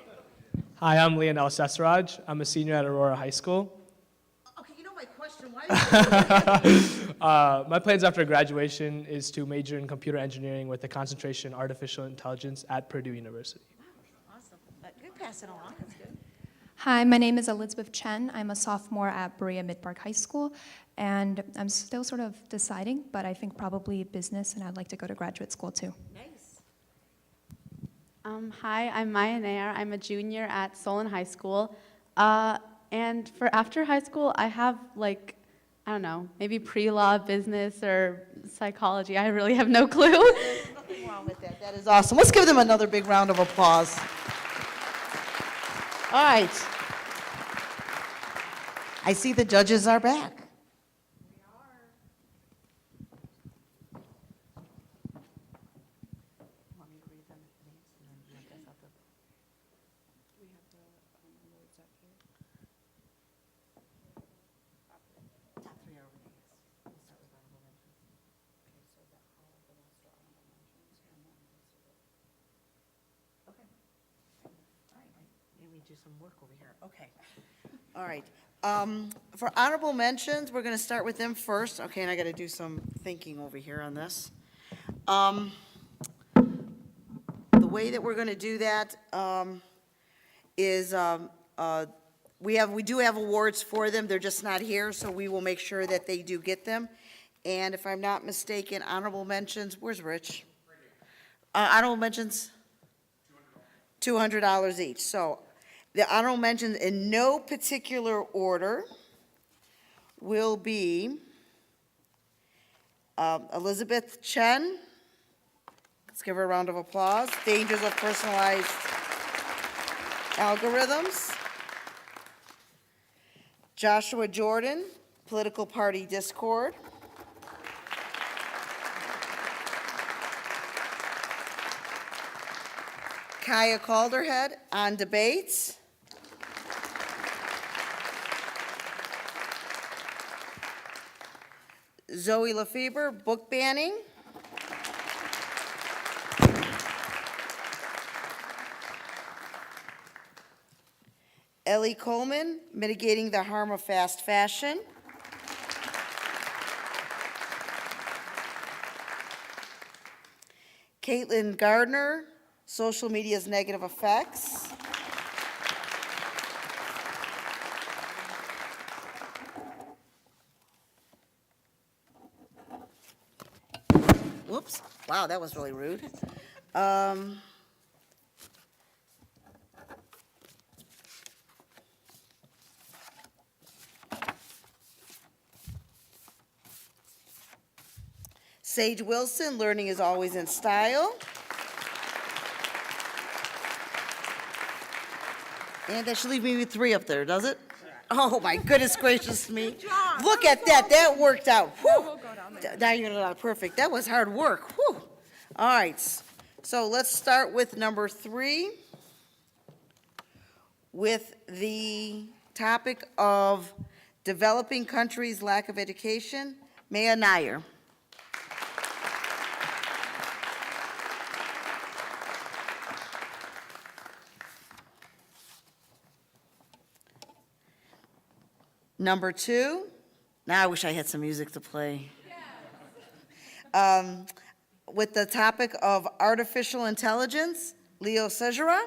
Hi, I'm Leonel Sesaraj. I'm a senior at Aurora High School. Okay, you know my question. Why? My plans after graduation is to major in computer engineering with a concentration in artificial intelligence at Purdue University. Awesome. Good, pass it along. That's good. Hi, my name is Elizabeth Chen. I'm a sophomore at Berea Midpark High School, and I'm still sort of deciding, but I think probably business, and I'd like to go to graduate school too. Nice. Hi, I'm Maya Nair. I'm a junior at Solon High School. And for after high school, I have I don't know, maybe pre-law, business, or psychology. I really have no clue. There's nothing wrong with that. That is awesome. Let's give them another big round of applause. All right. I see the judges are back. Do some work over here. Okay. All right. For honorable mentions, we're going to start with them first. Okay, and I got to do some thinking over here on this. The way that we're going to do that is we do have awards for them. They're just not here, so we will make sure that they do get them. And if I'm not mistaken, honorable mentions. Where's Rich? Honorable mentions. $200 each. So. The honorable mentions in no particular order will be Elizabeth Chen. Let's give her a round of applause. Dangers of personalized algorithms. Joshua Jordan, political party discord. Kaya Calderhead on debates. Zoe Lefebvre, book banning. Ellie Coleman, mitigating the harm of fast fashion. Caitlin Gardner, social media's negative effects. Whoops. Wow, that was really rude. Sage Wilson, learning is always in style. And that should leave me with 3 up there, does it? Oh, my goodness gracious me. Look at that, that worked out. Whew. Now you're not perfect. That was hard work. Whew. All right, so let's start with number 3 with the topic of developing countries' lack of education. Maya Nair. Number 2, now I wish I had some music to play. With the topic of artificial intelligence, Leo Sejera.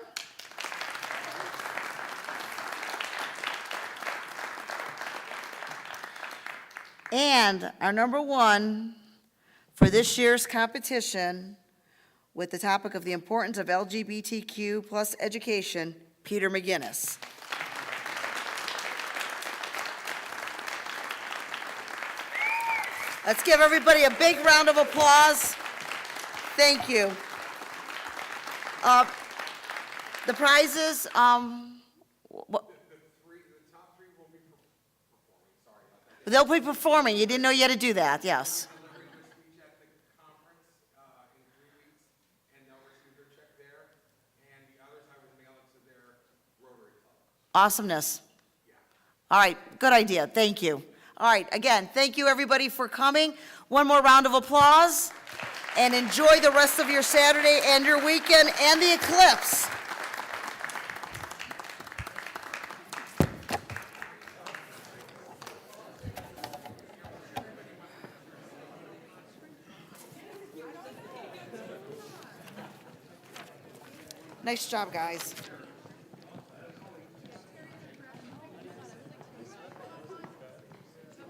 And our number 1 for this year's competition with the topic of the importance of LGBTQ plus education, Peter McGinnis. Let's give everybody a big round of applause. Thank you. The prizes, they'll be performing. You didn't know you had to do that, yes. Awesomeness. All right, good idea. Thank you. All right, again, thank you everybody for coming. One more round of applause, and enjoy the rest of your Saturday and your weekend and the eclipse. Nice job, guys.